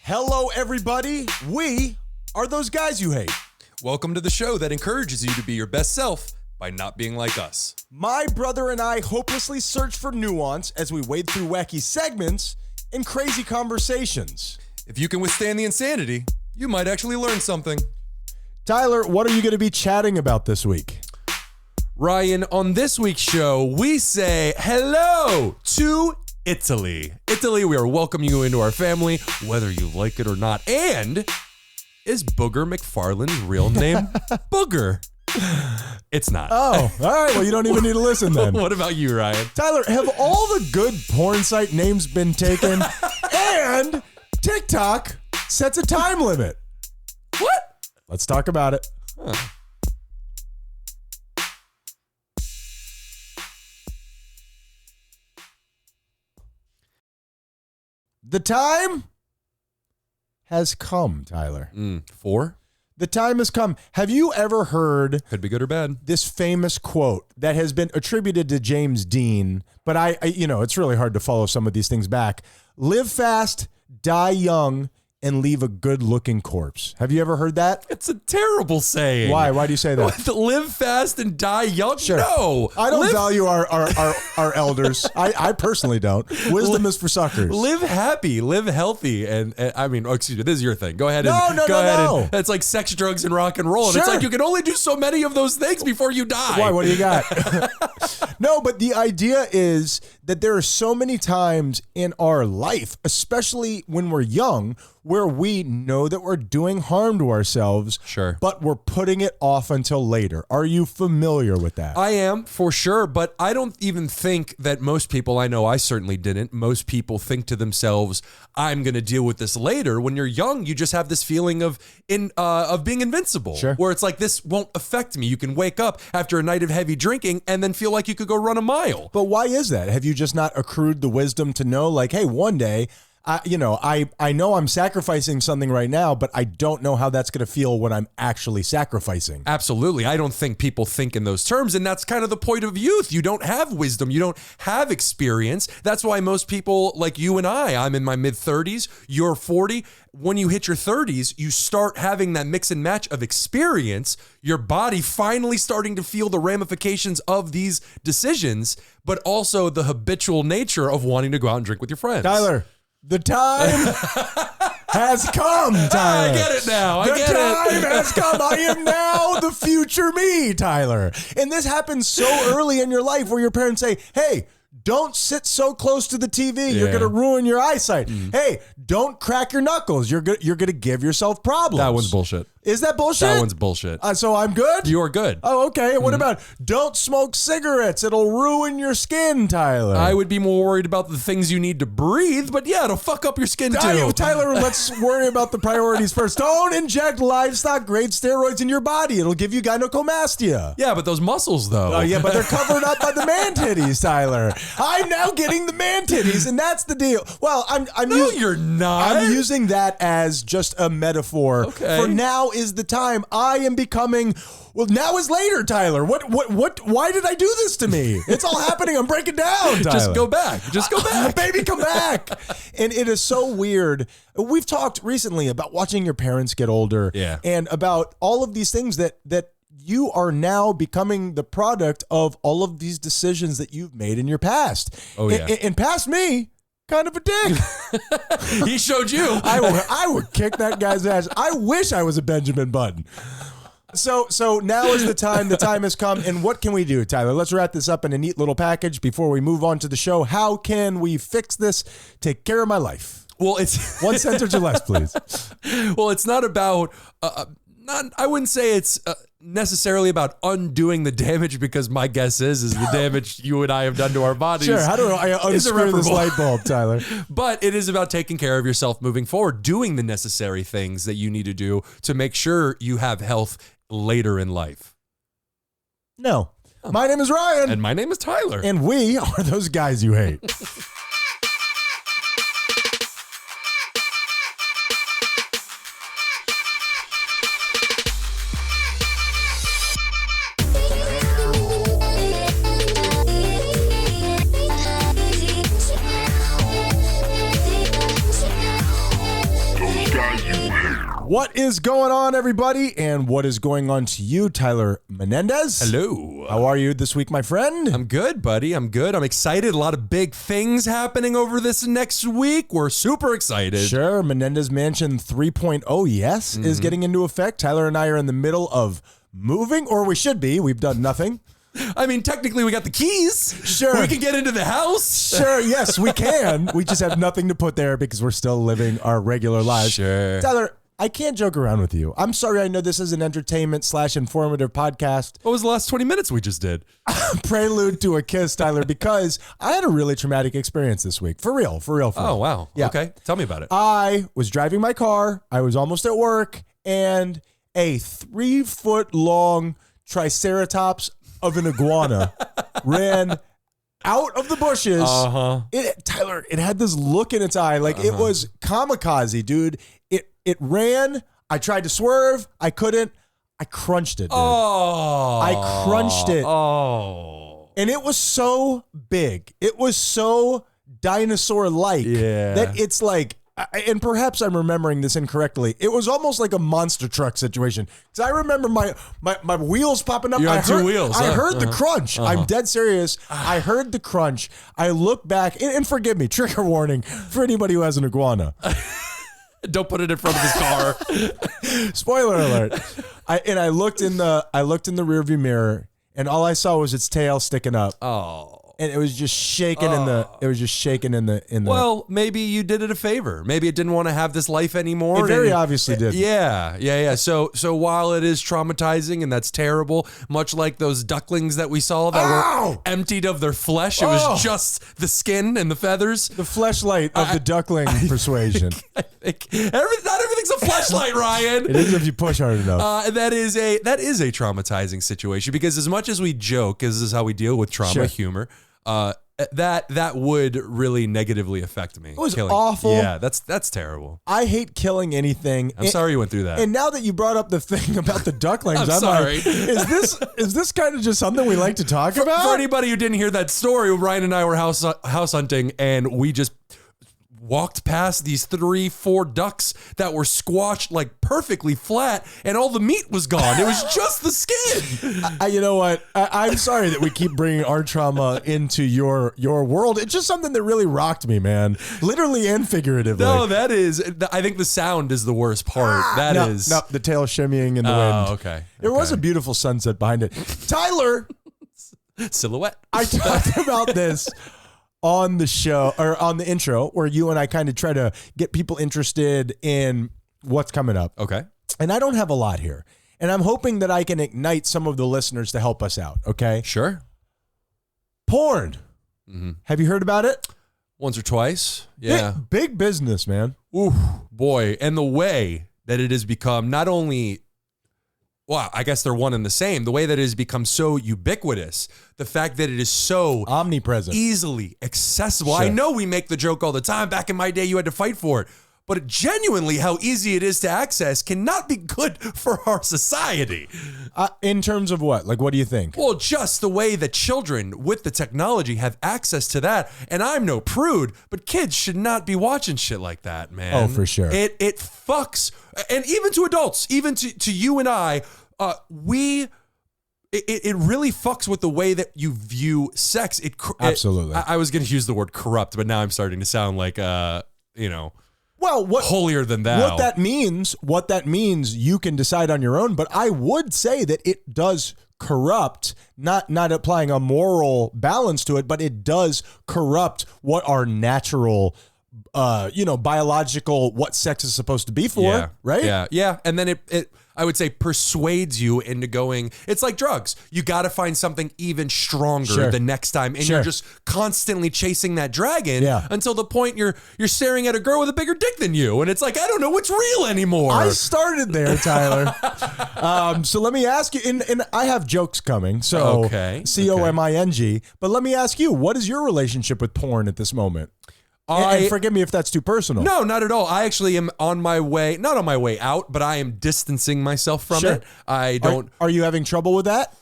Hello, everybody. We are those guys you hate. Welcome to the show that encourages you to be your best self by not being like us. My brother and I hopelessly search for nuance as we wade through wacky segments and crazy conversations. If you can withstand the insanity, you might actually learn something. Tyler, what are you going to be chatting about this week? Ryan, on this week's show, we say hello to Italy. Italy, we are welcoming you into our family, whether you like it or not. And is Booger McFarland's real name Booger? It's not. Oh, all right. Well, you don't even need to listen then. What about you, Ryan? Tyler, have all the good porn site names been taken? And TikTok sets a time limit. What? Let's talk about it. Huh. The time has come, Tyler. 4? The time has come. Have you ever heard Could be good or bad. this famous quote that has been attributed to James Dean, but I it's really hard to follow some of these things back. Live fast, die young, and leave a good-looking corpse. Have you ever heard that? It's a terrible saying. Why? Why do you say that? Live fast and die young? Sure. No. I don't value our elders. I personally don't. Wisdom is for suckers. Live happy, live healthy, and I mean, excuse me, this is your thing. Go ahead No. It's like sex, drugs, and rock and roll. And Sure. it's like you can only do so many of those things before you die. Why? What do you got? No, but the idea is that there are so many times in our life, especially when we're young, where we know that we're doing harm to ourselves, Sure. but we're putting it off until later. Are you familiar with that? I am, for sure, but I don't even think that most people, I know I certainly didn't, most people think to themselves, I'm going to deal with this later. When you're young, you just have this feeling of being invincible, Sure. where it's like, this won't affect me. You can wake up after a night of heavy drinking and then feel like you could go run a mile. But why is that? Have you just not accrued the wisdom to know, like, hey, one day, I know I'm sacrificing something right now, but I don't know how that's going to feel when I'm actually sacrificing. Absolutely. I don't think people think in those terms, and that's kind of the point of youth. You don't have wisdom. You don't have experience. That's why most people like you and I'm in my mid-30s, you're 40. When you hit your 30s, you start having that mix and match of experience, your body finally starting to feel the ramifications of these decisions, but also the habitual nature of wanting to go out and drink with your friends. Tyler, the time has come, Tyler. I get it now. The time has come. I am now the future me, Tyler. And this happens so early in your life where your parents say, hey, don't sit so close to the TV. You're Yeah. going to ruin your eyesight. Hey, don't crack your knuckles. You're going to give yourself problems. That one's bullshit. Is that bullshit? That one's bullshit. So I'm good? You are good. Oh, okay. What about don't smoke cigarettes? It'll ruin your skin, Tyler. I would be more worried about the things you need to breathe, but yeah, it'll fuck up your skin too. Tyler, let's worry about the priorities first. Don't inject livestock-grade steroids in your body. It'll give you gynecomastia. Yeah, but those muscles though. Oh, yeah, but they're covered up by the man titties, Tyler. I'm now getting the man titties, and that's the deal. Well, No, you're not. I'm using that as just a metaphor. Okay. For now is the time. I am becoming. Well, now is later, Tyler. What? Why did I do this to me? It's all happening. I'm breaking down, Tyler. Just go back. Just go back. Baby, come back. And it is so weird. We've talked recently about watching your parents get older. Yeah. And about all of these things that you are now becoming the product of all of these decisions that you've made in your past. Oh, yeah. And past me, kind of a dick. He showed you. I would kick that guy's ass. I wish I was a Benjamin Button. So now is the time. The time has come. And what can we do, Tyler? Let's wrap this up in a neat little package before we move on to the show. How can we fix this? Take care of my life. Well, it's One sentence or less, please. well, it's not about. I wouldn't say it's necessarily about undoing the damage, because my guess is the damage you and I have done to our bodies. Sure. How do I unscrew this irreparable. light bulb, Tyler? But it is about taking care of yourself moving forward, doing the necessary things that you need to do to make sure you have health later in life. No. My name is Ryan. And my name is Tyler. And we are those guys you hate. What is going on, everybody? And what is going on to you, Tyler Menendez? Hello. How are you this week, my friend? I'm good, buddy. I'm good. I'm excited. A lot of big things happening over this next week. We're super excited. Sure. Menendez Mansion 3.0, yes, is getting into effect. Tyler and I are in the middle of moving, or we should be. We've done nothing. I mean, technically, we got the keys. Sure. We can get into the house. Sure, yes, we can. We just have nothing to put there because we're still living our regular lives. Sure. Tyler, I can't joke around with you. I'm sorry. I know this is an entertainment/informative podcast. What was the last 20 minutes we just did? Prelude to a kiss, Tyler, because I had a really traumatic experience this week. For real. Oh, wow. Yeah. Okay. Tell me about it. I was driving my car. I was almost at work, and a 3-foot-long triceratops of an iguana ran out of the bushes. Tyler, it had this look in its eye, like it was kamikaze, dude. It ran. I tried to swerve. I couldn't. I crunched it, dude. I crunched it. And it was so big. It was so dinosaur-like that it's like, and perhaps I'm remembering this incorrectly, it was almost like a monster truck situation. Because I remember my wheels popping up. You're on two wheels. I heard the crunch. I'm dead serious. I heard the crunch. I look back, and forgive me, trigger warning for anybody who has an iguana. Don't put it in front of his car. Spoiler alert. I looked in the rearview mirror, and all I saw was its tail sticking up. And it was just shaking in the. Well, maybe you did it a favor. Maybe it didn't want to have this life anymore. It very obviously did. Yeah. So while it is traumatizing and that's terrible, much like those ducklings that we saw that were emptied of their flesh, it was just the skin and the feathers. The fleshlight of the duckling persuasion. I think not everything's a fleshlight, Ryan. It is if you push hard enough. That is a traumatizing situation because as much as we joke, this is how we deal with trauma, humor. That would really negatively affect me. It was awful. Yeah, that's terrible. I hate killing anything. I'm sorry you went through that. And now that you brought up the thing about the ducklings, I'm sorry. like, is this kind of just something we like to talk about? For anybody who didn't hear that story, Ryan and I were house hunting, and we just walked past these 3-4 ducks that were squashed like perfectly flat, and all the meat was gone. It was just the skin. You know what? I'm sorry that we keep bringing our trauma into your world. It's just something that really rocked me, man. Literally and figuratively. No, I think the sound is the worst part. No, the tail shimmying in the wind. Okay. There was a beautiful sunset behind it. Tyler. Silhouette. I talked about this on the show, or on the intro, where you and I kind of try to get people interested in what's coming up. Okay. And I don't have a lot here. And I'm hoping that I can ignite some of the listeners to help us out, okay? Sure. Porn. Have you heard about it? Once or twice. Yeah. Big business, man. Ooh, boy. And the way that it has become not only... Well, I guess they're one and the same. The way that it has become so ubiquitous, the fact that it is so omnipresent, easily accessible. Sure. I know we make the joke all the time. Back in my day, you had to fight for it. But genuinely, how easy it is to access cannot be good for our society. In terms of what? Like, what do you think? Well, just the way that children with the technology have access to that. And I'm no prude, but kids should not be watching shit like that, man. Oh, for sure. It fucks. And even to adults, even to you and I, it really fucks with the way that you view sex. Absolutely. I was going to use the word corrupt, but now I'm starting to sound like, well, what holier than thou. What that means, you can decide on your own. But I would say that it does corrupt, not applying a moral balance to it, but it does corrupt what our natural, biological, what sex is supposed to be for, right? Yeah. And then it I would say persuades you into going, it's like drugs. You got to find something even stronger the next time. And you're just constantly chasing that dragon until the point you're staring at a girl with a bigger dick than you. And it's like, I don't know what's real anymore. I started there, Tyler. So let me ask you, and I have jokes coming. So COMING. But let me ask you, what is your relationship with porn at this moment? And forgive me if that's too personal. No, not at all. I actually am not on my way out, but I am distancing myself from it. I don't. Are you having trouble with that?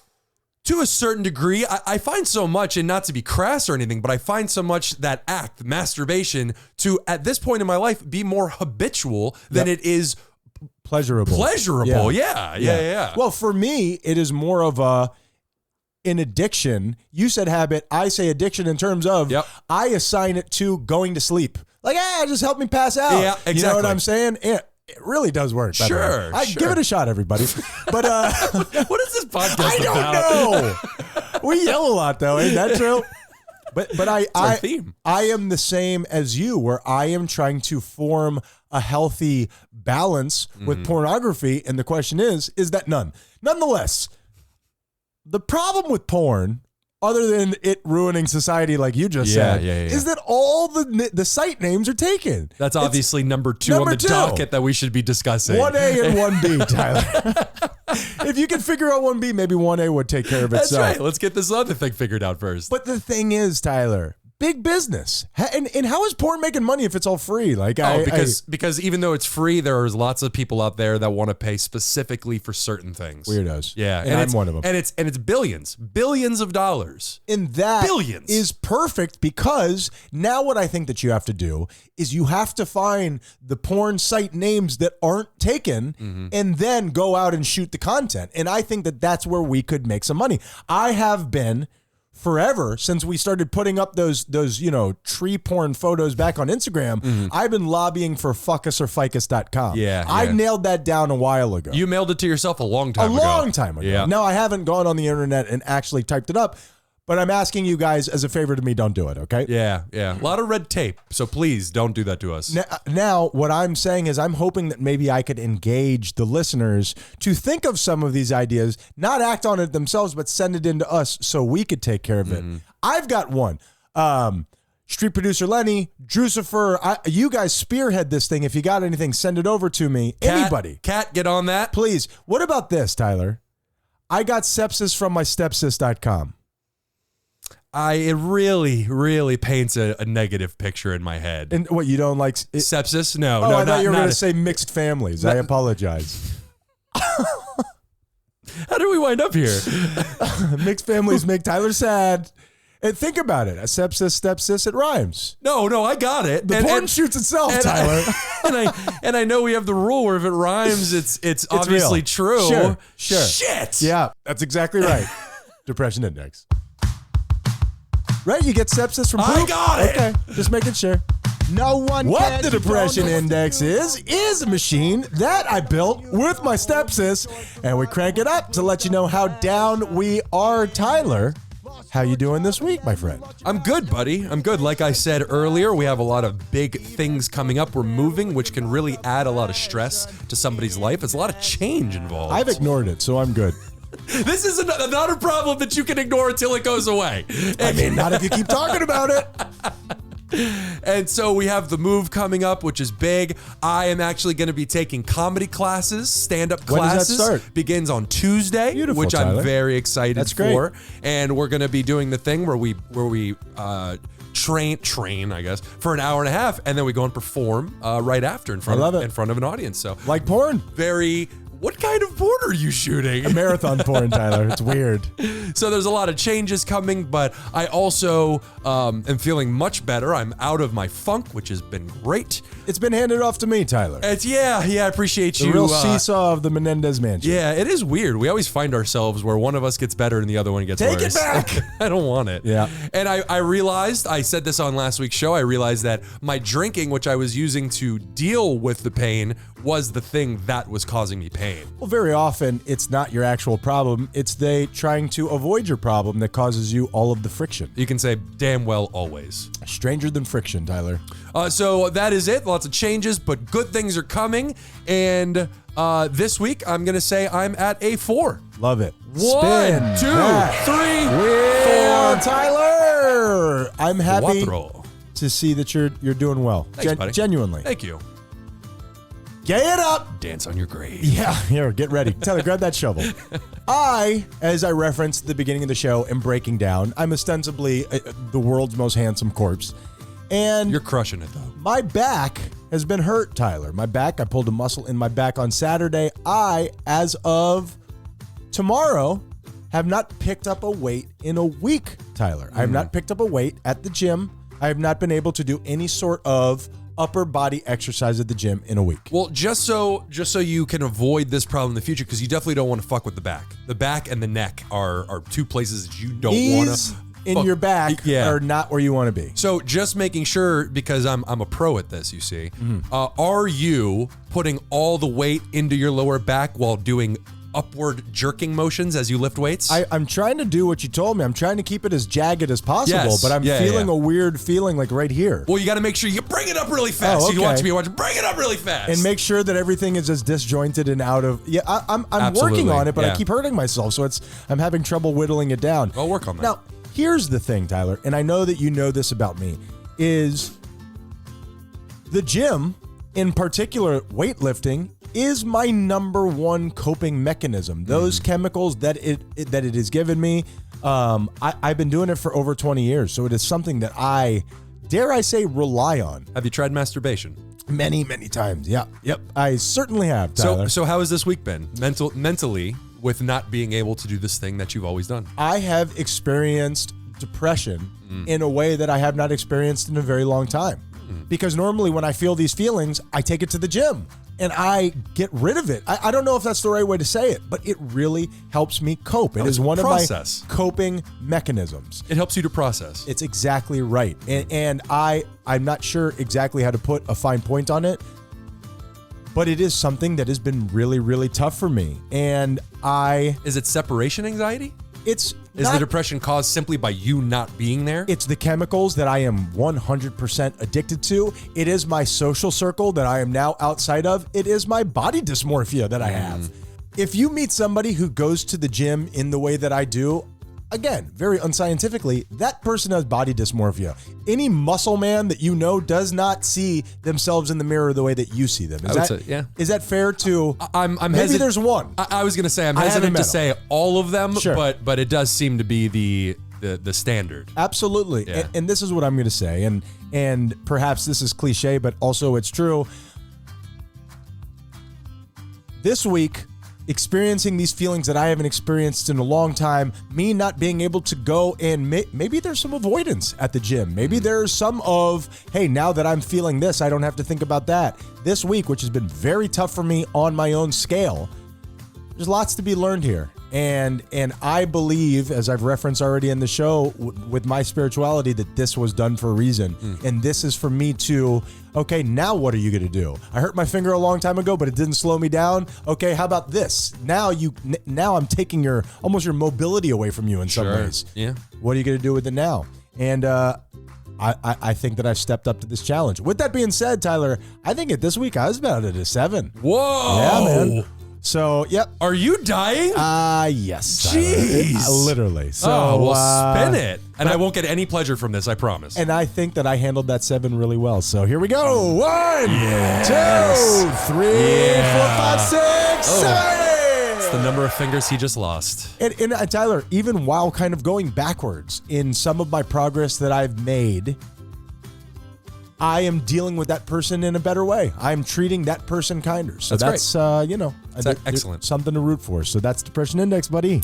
To a certain degree, I find so much, and not to be crass or anything, but I find so much that act, masturbation, to, at this point in my life, be more habitual than it is Pleasurable. Yeah. Well, for me, it is more of an addiction. You said habit. I say addiction in terms of I assign it to going to sleep. Like, just help me pass out. Yeah, exactly. You know what I'm saying? It really does work. Sure. Give it a shot, everybody. But what is this podcast I don't know. We yell a lot, though. Ain't that true? But our theme. I am the same as you, where I am trying to form a healthy balance with pornography, and the question is that none? Nonetheless, the problem with porn, other than it ruining society, like you just said, is that all the site names are taken. That's obviously number two on the docket that we should be discussing. 1A and 1B, Tyler. If you can figure out 1B, maybe 1A would take care of itself. That's right. Let's get this other thing figured out first. But the thing is, Tyler, big business. And how is porn making money if it's all free? Like, because even though it's free, there's lots of people out there that want to pay specifically for certain things. Weirdos. Yeah. And I'm one of them. And it's billions of dollars. And that billions is perfect, because now what I think that you have to do is you have to find the porn site names that aren't taken and then go out and shoot the content. And I think that that's where we could make some money. I have been forever since we started putting up those tree porn photos back on Instagram. I've been lobbying for fuckusorficus.com. I nailed that down a while ago. You mailed it to yourself a long time ago. Yeah. Now, I haven't gone on the internet and actually typed it up, but I'm asking you guys as a favor to me, don't do it, okay? Yeah. A lot of red tape, so please don't do that to us. Now, what I'm saying is I'm hoping that maybe I could engage the listeners to think of some of these ideas, not act on it themselves, but send it in to us so we could take care of it. I've got one. Street producer Lenny, Drucifer, you guys spearhead this thing. If you got anything, send it over to me. Anybody. Kat, get on that. Please. What about this, Tyler? I got sepsis from my stepsis.com. It really paints a negative picture in my head. And what, you don't like sepsis? No, I thought you were going to say mixed families. I apologize. How did we wind up here? Mixed families make Tyler sad. And think about it. A sepsis, stepsis, it rhymes. No, I got it. The porn shoots itself, Tyler. And I know we have the rule where if it rhymes, it's obviously true. Sure. Shit. Yeah, that's exactly right. Depression index. Right? You get sepsis from poop? I got it. Okay, just making sure. No one What the depression index is a machine that I built with my stepsis, and we crank it up to let you know how down we are. Tyler, how you doing this week, my friend? I'm good, buddy. I'm good. Like I said earlier, we have a lot of big things coming up. We're moving, which can really add a lot of stress to somebody's life. It's a lot of change involved. I've ignored it, so I'm good. This is not a problem that you can ignore until it goes away. I mean, not if you keep talking about it. And so we have the move coming up, which is big. I am actually going to be taking comedy classes, stand-up classes. When does that start? Begins on Tuesday, Beautiful, which Tyler. I'm very excited That's for. great. And we're going to be doing the thing where we train, I guess, for an hour and a half, and then we go and perform right after in front of an audience. So like porn. What kind of porn are you shooting? A marathon porn, Tyler. It's weird. So there's a lot of changes coming, but I also am feeling much better. I'm out of my funk, which has been great. It's been handed off to me, Tyler. I appreciate you. The real seesaw of the Menendez mansion. Yeah, it is weird. We always find ourselves where one of us gets better and the other one gets worse. Take it back. I don't want it. Yeah. And I realized, I said this on last week's show, I realized that my drinking, which I was using to deal with the pain, was the thing that was causing me pain. Well, very often it's not your actual problem. It's they trying to avoid your problem that causes you all of the friction. You can say damn well always. Stranger than friction, Tyler. So that is it. Lots of changes, but good things are coming. And this week, I'm going to say I'm at a 4. Love it. 1, 2, 3, 4. Tyler! I'm happy Cuatro. to see that you're doing well. Thanks, buddy. Genuinely. Thank you. Gay it up! Dance on your grave. Yeah, here, get ready. Tyler, grab that shovel. As I referenced at the beginning of the show, am breaking down. I'm ostensibly the world's most handsome corpse. And you're crushing it, though. My back has been hurt, Tyler. My back, I pulled a muscle in my back on Saturday. As of tomorrow, have not picked up a weight in a week, Tyler. I have not picked up a weight at the gym. I have not been able to do any sort of upper body exercise at the gym in a week? Well, just so you can avoid this problem in the future, because you definitely don't want to fuck with the back. The back and the neck are two places that you don't want Knees to. in your back are not where you want to be. So just making sure, because I'm a pro at this, you see, are you putting all the weight into your lower back while doing upward jerking motions as you lift weights? I'm trying to do what you told me. I'm trying to keep it as jagged as possible, Yes. but I'm feeling a weird feeling like right here. Well, you got to make sure you bring it up really fast. Oh, You okay. watch me bring it up really fast. And make sure that everything is as disjointed and out of. Yeah, I'm Absolutely. working on it, but I Yeah. keep hurting myself, so I'm having trouble whittling it down. I'll work on that. Now, here's the thing, Tyler, and I know that you know this about me, is the gym, in particular weightlifting, is my number one coping mechanism. Those chemicals that it has given me, I've been doing it for over 20 years, so it is something that I, dare I say, rely on. Have you tried masturbation? Many, many times. Yeah. Yep. I certainly have, Tyler. So how has this week been mentally with not being able to do this thing that you've always done? I have experienced depression in a way that I have not experienced in a very long time. Because normally when I feel these feelings, I take it to the gym and I get rid of it. I don't know if that's the right way to say it, but it really helps me cope. It is one process. of my coping mechanisms. It helps you to process. It's exactly right. And I'm not sure exactly how to put a fine point on it, but it is something that has been really, really tough for me. And Is it separation anxiety? Is the depression caused simply by you not being there? It's the chemicals that I am 100% addicted to. It is my social circle that I am now outside of. It is my body dysmorphia that I have. If you meet somebody who goes to the gym in the way that I do, again, very unscientifically, that person has body dysmorphia. Any muscle man that you know does not see themselves in the mirror the way that you see them. Is that fair to? I'm maybe hesitant. There's one. I was going to say I'm I haven't hesitant met to him. say all of them, Sure. but it does seem to be the standard. Absolutely. Yeah. And this is what I'm going to say. And perhaps this is cliche, but also it's true. This week, experiencing these feelings that I haven't experienced in a long time, me not being able to go and maybe there's some avoidance at the gym. Maybe there's some of, hey, now that I'm feeling this, I don't have to think about that. This week, which has been very tough for me on my own scale, there's lots to be learned here. And I believe, as I've referenced already in the show, with my spirituality, that this was done for a reason. And this is for me to, okay, now what are you going to do? I hurt my finger a long time ago, but it didn't slow me down. Okay, how about this? Now I'm taking almost your mobility away from you in some ways. Yeah. What are you going to do with it now? And I think that I've stepped up to this challenge. With that being said, Tyler, I think this week I was about at a 7. Whoa. Yeah, man. So, yep. Are you dying? Yes. Jeez. Literally. So, spin it. And I won't get any pleasure from this, I promise. And I think that I handled that 7 really well. So here we go. 1, 2, 3, 4, 5, 6, 7. It's the number of fingers he just lost. And Tyler, even while kind of going backwards in some of my progress that I've made, I am dealing with that person in a better way. I'm treating that person kinder. So that's excellent. Something to root for. So that's Depression Index, buddy.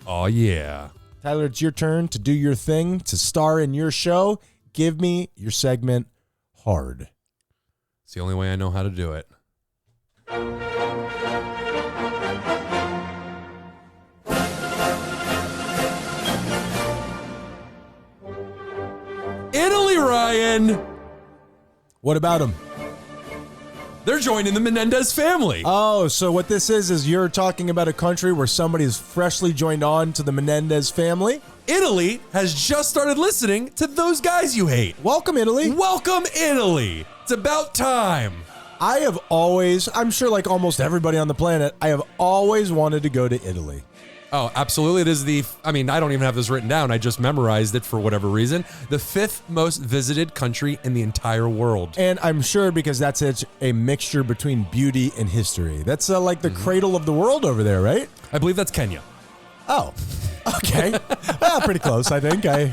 Oh, yeah. Tyler, it's your turn to do your thing, to star in your show. Give me your segment, Hard. It's the only way I know how to do it. Italy, Ryan. What about him? They're joining the Menendez family. Oh, so what this is you're talking about a country where somebody is freshly joined on to the Menendez family? Italy has just started listening to Those Guys You Hate. Welcome, Italy. Welcome, Italy. It's about time. I have always, I'm sure like almost everybody on the planet, I have always wanted to go to Italy. Oh, absolutely. It is I don't even have this written down. I just memorized it for whatever reason. The 5th most visited country in the entire world. And I'm sure because that's a mixture between beauty and history. That's like the cradle of the world over there, right? I believe that's Kenya. Oh, okay. Well, pretty close, I think. I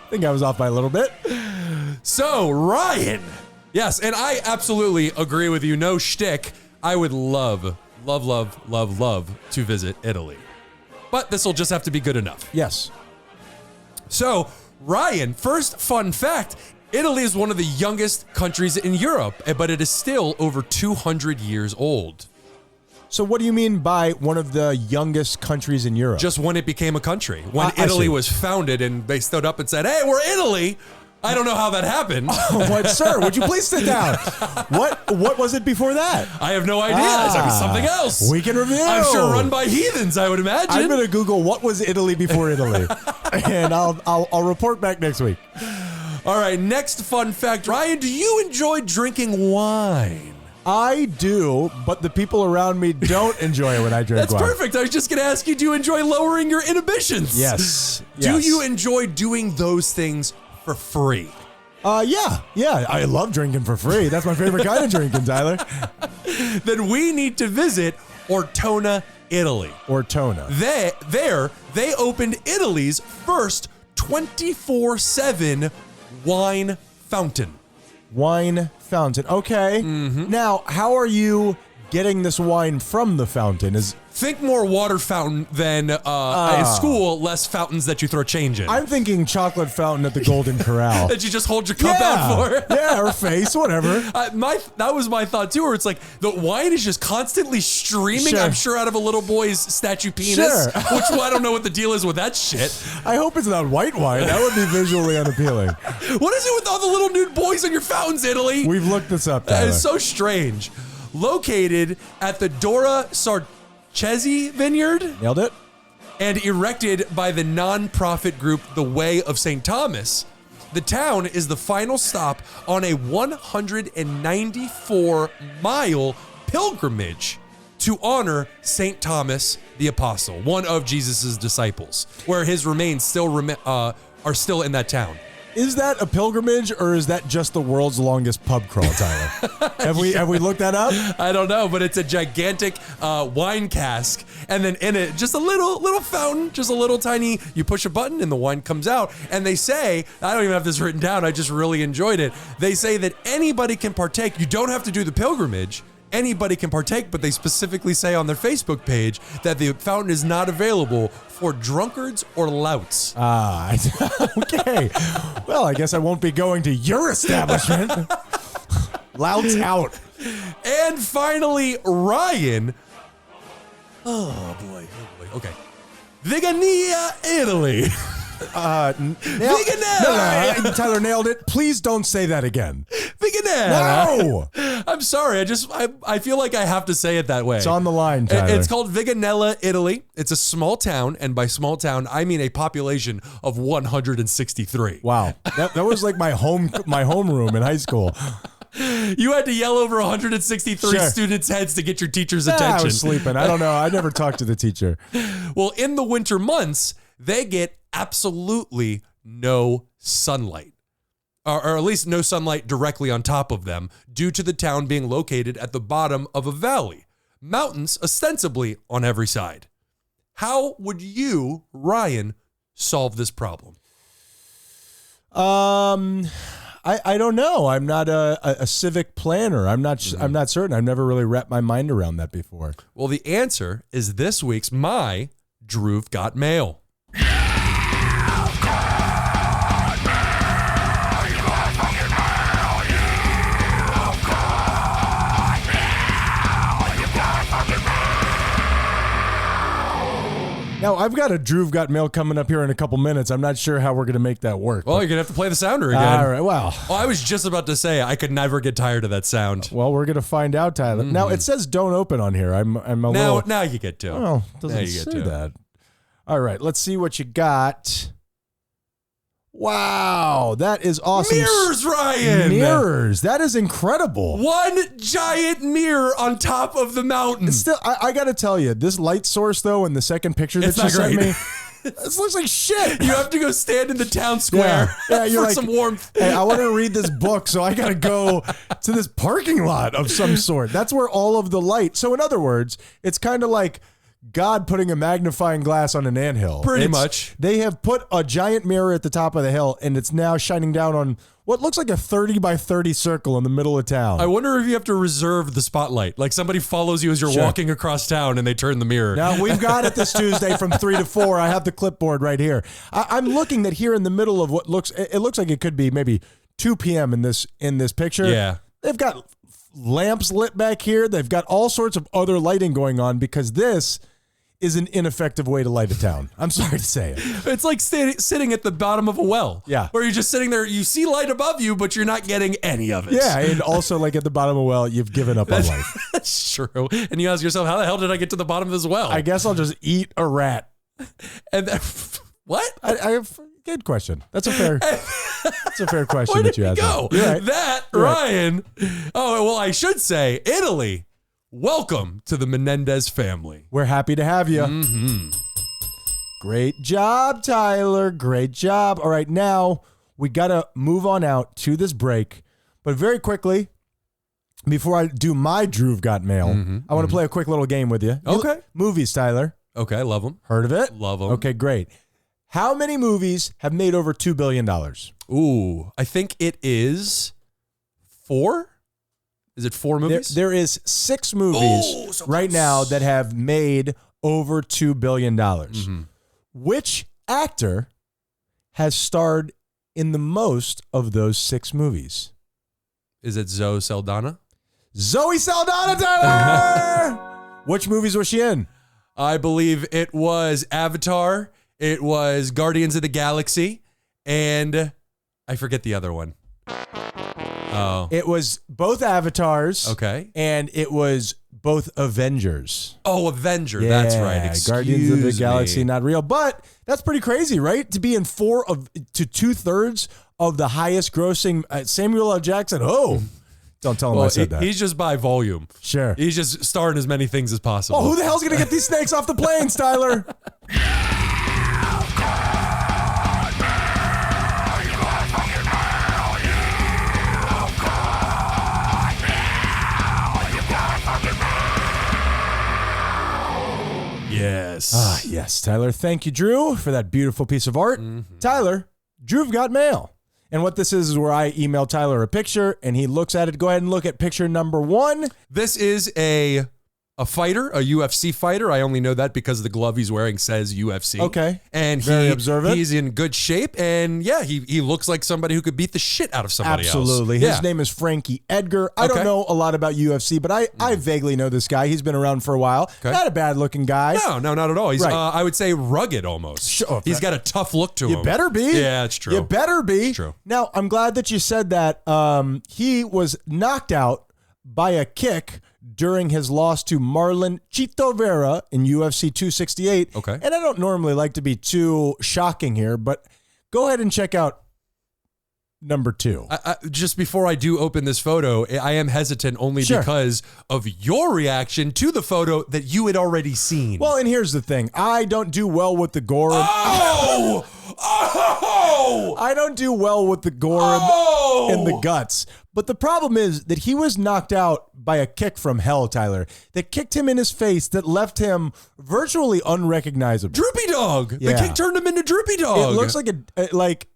think I was off by a little bit. So, Ryan. Yes, and I absolutely agree with you. No shtick. I would love to visit Italy. But this will just have to be good enough. Yes. So, Ryan, first fun fact, Italy is one of the youngest countries in Europe, but it is still over 200 years old. So what do you mean by one of the youngest countries in Europe? Just when it became a country. When I Italy see. was founded and they stood up and said, hey, we're Italy. I don't know how that happened. What, sir? Would you please sit down? What was it before that? I have no idea. It's like something else. We can review. I'm sure run by heathens, I would imagine. I'm gonna Google what was Italy before Italy, and I'll report back next week. All right, next fun fact. Ryan, do you enjoy drinking wine? I do, but the people around me don't enjoy it when I drink That's wine. perfect. I was just going to ask you, do you enjoy lowering your inhibitions? Yes. Do you enjoy doing those things for free? Yeah. I love drinking for free. That's my favorite kind of drinking, Tyler. Then we need to visit Ortona, Italy. Ortona. They opened Italy's first 24/7 wine fountain. Wine fountain. Okay. Now, how are you getting this wine from the fountain? Think more water fountain than a school, less fountains that you throw change in. I'm thinking chocolate fountain at the Golden Corral. That you just hold your cup out for. Yeah, or face, whatever. That was my thought too, where it's like the wine is just constantly streaming, Sure. I'm sure, out of a little boy's statue penis, Sure. which I don't know what the deal is with that shit. I hope it's not white wine. That would be visually unappealing. What is it with all the little nude boys on your fountains, Italy? We've looked this up, Tyler. It's so strange. Located at the Dora Sarchesi Vineyard Nailed it? and erected by the non-profit group The Way of St. Thomas, the town is the final stop on a 194-mile pilgrimage to honor St. Thomas the Apostle, one of Jesus' disciples, where his remains are still in that town. Is that a pilgrimage or is that just the world's longest pub crawl, Tyler? Have we looked that up? I don't know, but it's a gigantic wine cask, and then in it, just a little fountain, just a little tiny. You push a button, and the wine comes out. And they say, I don't even have this written down. I just really enjoyed it. They say that anybody can partake. You don't have to do the pilgrimage. Anybody can partake, but they specifically say on their Facebook page that the fountain is not available for drunkards or louts. Okay. Well, I guess I won't be going to your establishment. Louts out. And finally, Ryan. Oh boy. Okay. Vigania, Italy. Viganella. No, Tyler nailed it. Please don't say that again. Viganella. No. I'm sorry. I feel like I have to say it that way. It's on the line, Tyler. It's called Viganella, Italy. It's a small town, and by small town, I mean a population of 163. Wow. That was like my homeroom in high school. You had to yell over 163 Sure. students' heads to get your teacher's attention. I was sleeping. I don't know. I never talked to the teacher. Well, in the winter months, they get absolutely no sunlight, or at least no sunlight directly on top of them, due to the town being located at the bottom of a valley, mountains ostensibly on every side. How would you, Ryan, solve this problem? I don't know. I'm not a civic planner. I'm not certain. I've never really wrapped my mind around that before. Well, the answer is this week's My Drew've Got Mail. Now, I've got a Drew've Got Mail coming up here in a couple minutes. I'm not sure how we're going to make that work. Well, you're going to have to play the sounder again. All right, well. Oh, I was just about to say, I could never get tired of that sound. Well, we're going to find out, Tyler. Now, it says don't open on here. I'm a little... Now you get to. Well, it Now doesn't you get say to. that. All right, let's see what you got. Wow, that is awesome. Mirrors, Ryan! Mirrors. That is incredible. One giant mirror on top of the mountain. Still, I got to tell you, this light source, though, in the second picture that It's you not sent great. me, this looks like shit. You have to go stand in the town square Yeah, you're for like, some warmth. Hey, I want to read this book, so I got to go to this parking lot of some sort. That's where all of the light. So, in other words, it's kind of like God putting a magnifying glass on an anthill. Pretty much. They have put a giant mirror at the top of the hill, and it's now shining down on what looks like a 30 by 30 circle in the middle of town. I wonder if you have to reserve the spotlight. Like somebody follows you as you're Sure. walking across town and they turn the mirror. Now, we've got it this Tuesday from 3 to 4. I have the clipboard right here. I'm looking at here in the middle of what looks like it could be maybe 2 p.m. in this picture. Yeah. They've got lamps lit back here. They've got all sorts of other lighting going on because this is an ineffective way to light a town. I'm sorry to say it. It's like sitting at the bottom of a well. Yeah. Where you're just sitting there, you see light above you, but you're not getting any of it. Yeah, and also like at the bottom of a well, you've given up on life. That's true. And you ask yourself, how the hell did I get to the bottom of this well? I guess I'll just eat a rat. And then, what? I have good question. That's a fair question Where that did you you asked. go? Right. That, You're right. Ryan. Oh, well, I should say Italy. Welcome to the Menendez family. We're happy to have you. Mm-hmm. Great job, Tyler. Great job. All right, now we got to move on out to this break. But very quickly, before I do my Drew've Got Mail, I want to play a quick little game with you. Okay. Movies, Tyler. Okay, love them. Heard of it? Love them. Okay, great. How many movies have made over $2 billion? Ooh, I think it is 4. Is it 4 movies? There is 6 movies so right close. now that have made over $2 billion. Which actor has starred in the most of those 6 movies? Is it Zoe Saldana? Zoe Saldana, Tyler! Which movies was she in? I believe it was Avatar, it was Guardians of the Galaxy, and I forget the other one. Oh. It was both Avatars. Okay. And it was both Avengers. Oh, Avenger. That's right. Guardians of the Excuse Galaxy, me. not real. But that's pretty crazy, right? To be in 2/3 of the highest grossing Samuel L. Jackson. Oh, don't tell him I said that. He's just by volume. Sure. He's just starring as many things as possible. Oh, who the hell's going to get these snakes off the planes, Tyler? Yes. Yes, Tyler. Thank you, Drew, for that beautiful piece of art. Tyler, Drew've Got Mail. And what this is where I email Tyler a picture, and he looks at it. Go ahead and look at picture number 1. This is a fighter, a UFC fighter. I only know that because the glove he's wearing says UFC. Okay. And Very observant. He's in good shape. And yeah, he looks like somebody who could beat the shit out of somebody Absolutely. else. His name is Frankie Edgar. I Okay. don't know a lot about UFC, but I vaguely know this guy. He's been around for a while. Okay. Not a bad looking guy. No, not at all. He's, Right. I would say, rugged almost. Sure. He's got a tough look to him. You better be. Yeah, it's true. You better be. It's true. Now, I'm glad that you said that. He was knocked out by a kick during his loss to Marlon Chito Vera in UFC 268. Okay. And I don't normally like to be too shocking here, but go ahead and check out number 2. Just before I do open this photo, I am hesitant only Sure. because of your reaction to the photo that you had already seen. Well, and here's the thing. I don't do well with the gore. Oh! Oh! I don't do well with the gore Oh! and the guts. But the problem is that he was knocked out by a kick from hell, Tyler, that kicked him in his face, that left him virtually unrecognizable. Droopy Dog. Yeah. The kick turned him into Droopy Dog. It looks like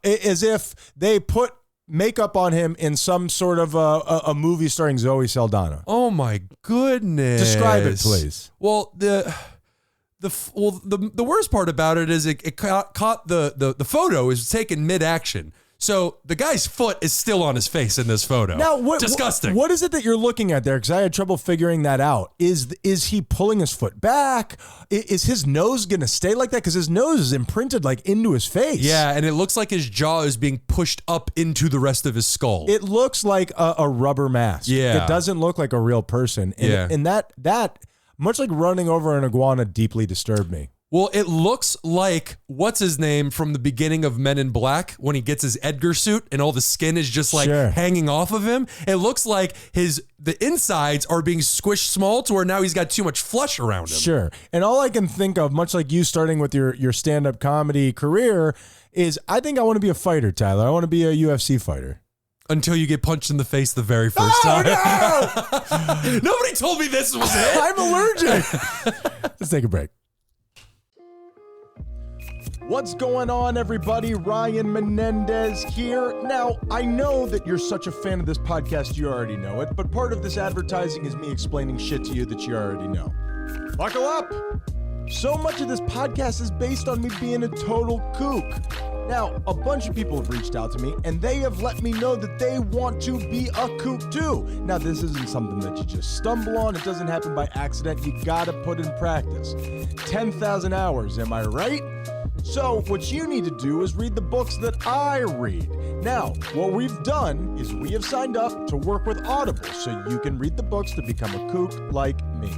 as if they put makeup on him in some sort of a movie starring Zoe Saldana. Oh my goodness. Describe it, please. Well, the worst part about it is it caught the photo is taken mid-action. So the guy's foot is still on his face in this photo. Now, disgusting. What is it that you're looking at there? Because I had trouble figuring that out. Is he pulling his foot back? Is his nose going to stay like that? Because his nose is imprinted like into his face. Yeah, and it looks like his jaw is being pushed up into the rest of his skull. It looks like a rubber mask. Yeah. It doesn't look like a real person. And, Yeah. and that, much like running over an iguana, deeply disturbed me. Well, it looks like, what's his name from the beginning of Men in Black when he gets his Edgar suit and all the skin is just like Sure. hanging off of him. It looks like the insides are being squished small to where now he's got too much flesh around him. Sure. And all I can think of, much like you starting with your stand-up comedy career, is I think I want to be a fighter, Tyler. I want to be a UFC fighter. Until you get punched in the face the very first time. No! Nobody told me this was it. I'm allergic. Let's take a break. What's going on, everybody? Ryan Menendez here. Now, I know that you're such a fan of this podcast, you already know it, but part of this advertising is me explaining shit to you that you already know. Buckle up! So much of this podcast is based on me being a total kook. Now, a bunch of people have reached out to me, and they have let me know that they want to be a kook too. Now, this isn't something that you just stumble on. It doesn't happen by accident. You gotta put in practice. 10,000 hours, am I right? So, what you need to do is read the books that I read. Now, what we've done is we have signed up to work with Audible so you can read the books to become a kook like me.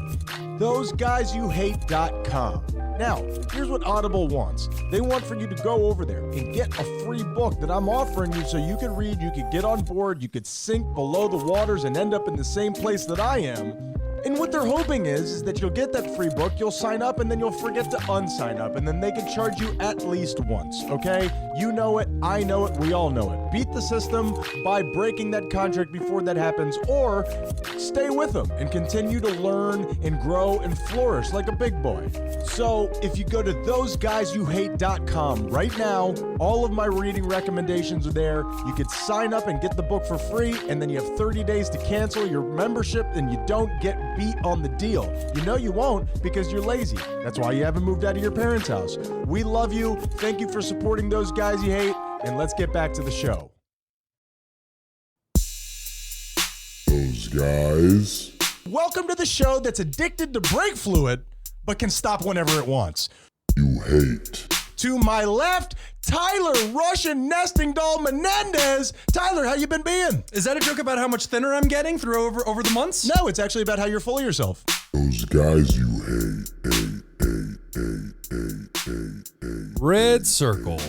THOSEGUYSYOUHATE.com. Now, here's what Audible wants. They want for you to go over there and get a free book that I'm offering you so you can read, you could get on board, you could sink below the waters and end up in the same place that I am. And what they're hoping is that you'll get that free book, you'll sign up, and then you'll forget to unsign up, and then they can charge you at least once, okay? You know it, I know it, we all know it. Beat the system by breaking that contract before that happens, or stay with them and continue to learn and grow and flourish like a big boy. So if you go to THOSEGUYSYOUHATE.com right now, all of my reading recommendations are there. You could sign up and get the book for free, and then you have 30 days to cancel your membership, and you don't get beat on the deal. You know you won't because you're lazy. That's why you haven't moved out of your parents' house. We love you. Thank you for supporting Those Guys You Hate, and let's get back to the show. Those guys. Welcome to the show that's addicted to brake fluid, but can stop whenever it wants. You hate. To my left, Tyler Russian nesting doll Menendez. Tyler, how you been being? Is that a joke about how much thinner I'm getting through over the months? No, it's actually about how you're full of yourself. Those guys you hate. Red circle.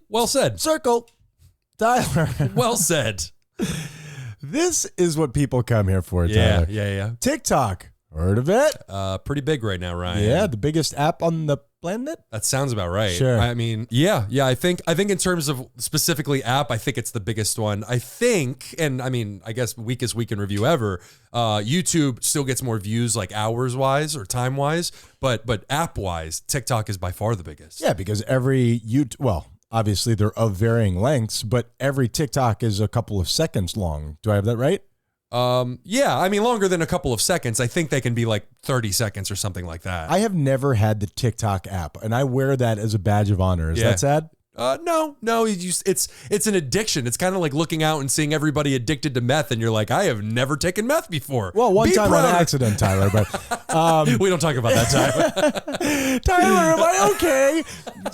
Well said. Circle. Tyler. Well said. This is what people come here for, Tyler. Yeah. TikTok. Heard of it? Pretty big right now, Ryan. Yeah, the biggest app on the planet. That sounds about right. Sure. I mean, yeah. I think in terms of specifically app, I think it's the biggest one. I think, and I mean, I guess weakest week in review ever. YouTube still gets more views, like hours wise or time wise, but app wise, TikTok is by far the biggest. Yeah, because obviously they're of varying lengths, but every TikTok is a couple of seconds long. Do I have that right? Yeah, I mean, longer than a couple of seconds. I think they can be like 30 seconds or something like that. I have never had the TikTok app, and I wear that as a badge of honor. Is that sad? No. It's an addiction. It's kind of like looking out and seeing everybody addicted to meth, and you're like, I have never taken meth before. Well, one time proud. on accident, Tyler, but we don't talk about that time. Tyler, am I okay?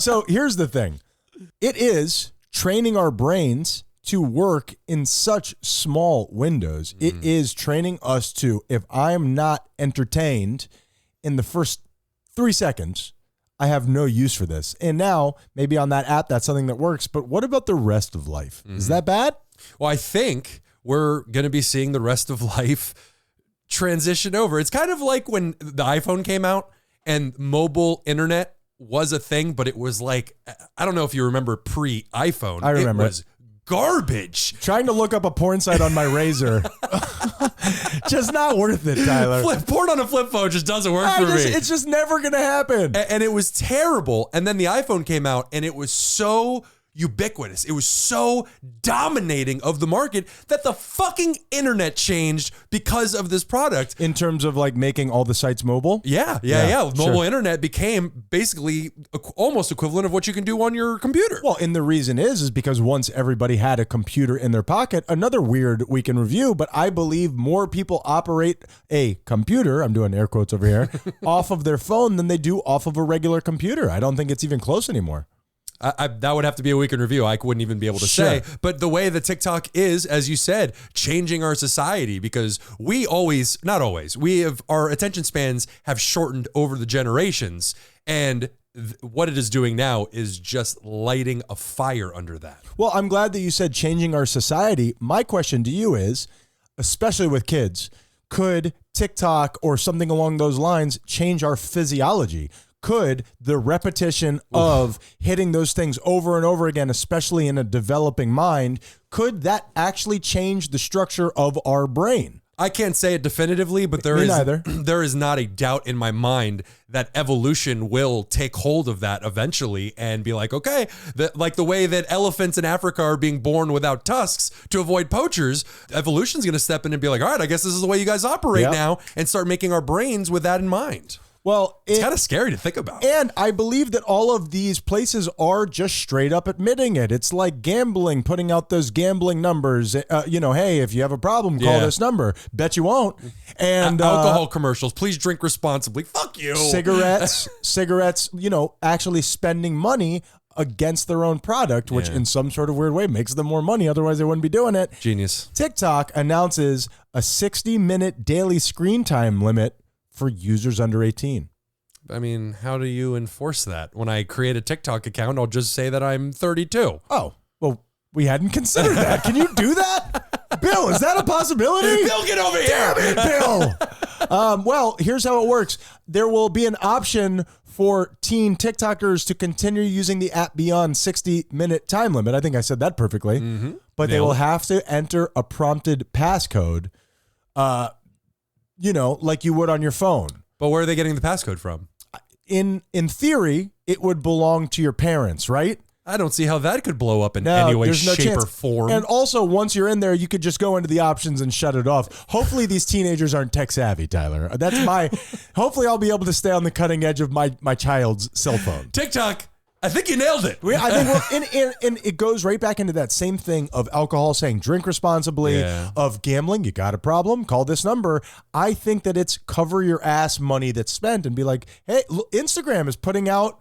So here's the thing. It is training our brains to work in such small windows. It is training us to, if I am not entertained in the first 3 seconds, I have no use for this. And now, maybe on that app, that's something that works. But what about the rest of life? Is that bad? Well, I think we're going to be seeing the rest of life transition over. It's kind of like when the iPhone came out and mobile internet was a thing, but it was like, I don't know if you remember pre-iPhone. I remember. It was garbage. Trying to look up a porn site on my Razor. Just not worth it, Tyler. Porn on a flip phone just doesn't work for me. It's just never going to happen. And it was terrible. And then the iPhone came out and it was so ubiquitous. It was so dominating of the market that the fucking internet changed because of this product. In terms of like making all the sites mobile? Yeah. Mobile internet became basically almost equivalent of what you can do on your computer. Well, and the reason is because once everybody had a computer in their pocket, another weird week in review, but I believe more people operate a computer, I'm doing air quotes over here, off of their phone than they do off of a regular computer. I don't think it's even close anymore. That would have to be a week in review. I wouldn't even be able to say. But the way that TikTok is, as you said, changing our society, because our attention spans have shortened over the generations. And what it is doing now is just lighting a fire under that. Well, I'm glad that you said changing our society. My question to you is, especially with kids, could TikTok or something along those lines change our physiology? Could the repetition of hitting those things over and over again, especially in a developing mind, could that actually change the structure of our brain? I can't say it definitively, but there is not a doubt in my mind that evolution will take hold of that eventually and be like, okay, like the way that elephants in Africa are being born without tusks to avoid poachers, evolution's going to step in and be like, all right, I guess this is the way you guys operate now, and start making our brains with that in mind. Well, It's kind of scary to think about. And I believe that all of these places are just straight up admitting it. It's like gambling, putting out those gambling numbers. Hey, if you have a problem, call this number. Bet you won't. And alcohol commercials, please drink responsibly. Fuck you. Cigarettes, actually spending money against their own product, which in some sort of weird way makes them more money. Otherwise, they wouldn't be doing it. Genius. TikTok announces a 60-minute daily screen time limit for users under 18. I mean, how do you enforce that? When I create a TikTok account, I'll just say that I'm 32. Oh, well, we hadn't considered that. Can you do that? Bill, is that a possibility? Bill, get over here. Damn it, Bill. Well, here's how it works. There will be an option for teen TikTokers to continue using the app beyond 60-minute time limit. I think I said that perfectly. Mm-hmm. But they will have to enter a prompted passcode, like you would on your phone. But where are they getting the passcode from? In theory, it would belong to your parents, right? I don't see how that could blow up in any way, shape, or form. And also, once you're in there, you could just go into the options and shut it off. Hopefully, these teenagers aren't tech savvy, Tyler. Hopefully, I'll be able to stay on the cutting edge of my child's cell phone. TikTok, I think you nailed it. I think, and it goes right back into that same thing of alcohol, saying drink responsibly, of gambling. You got a problem? Call this number. I think that it's cover your ass money that's spent and be like, hey, look, Instagram is putting out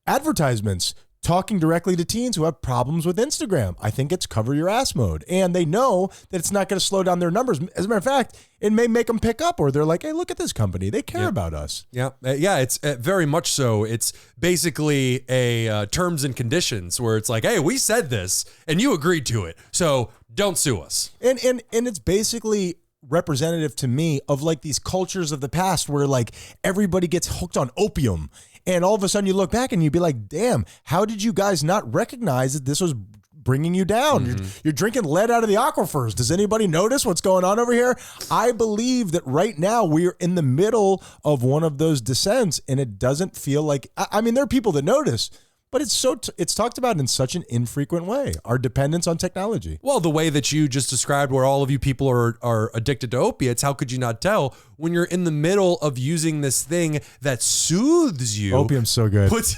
advertisements talking directly to teens who have problems with Instagram. I think it's cover your ass mode. And they know that it's not going to slow down their numbers. As a matter of fact, it may make them pick up, or they're like, hey, look at this company. They care about us. Yeah. It's very much so. It's basically a terms and conditions where it's like, hey, we said this and you agreed to it. So don't sue us. And it's basically representative to me of like these cultures of the past where like everybody gets hooked on opium. And all of a sudden you look back and you'd be like, damn, how did you guys not recognize that this was bringing you down? Mm-hmm. You're drinking lead out of the aquifers. Does anybody notice what's going on over here? I believe that right now we're in the middle of one of those descents, and it doesn't feel like, I mean, there are people that notice, but it's talked about in such an infrequent way, our dependence on technology. Well, the way that you just described where all of you people are addicted to opiates, how could you not tell when you're in the middle of using this thing that soothes you? Opium's so good. Puts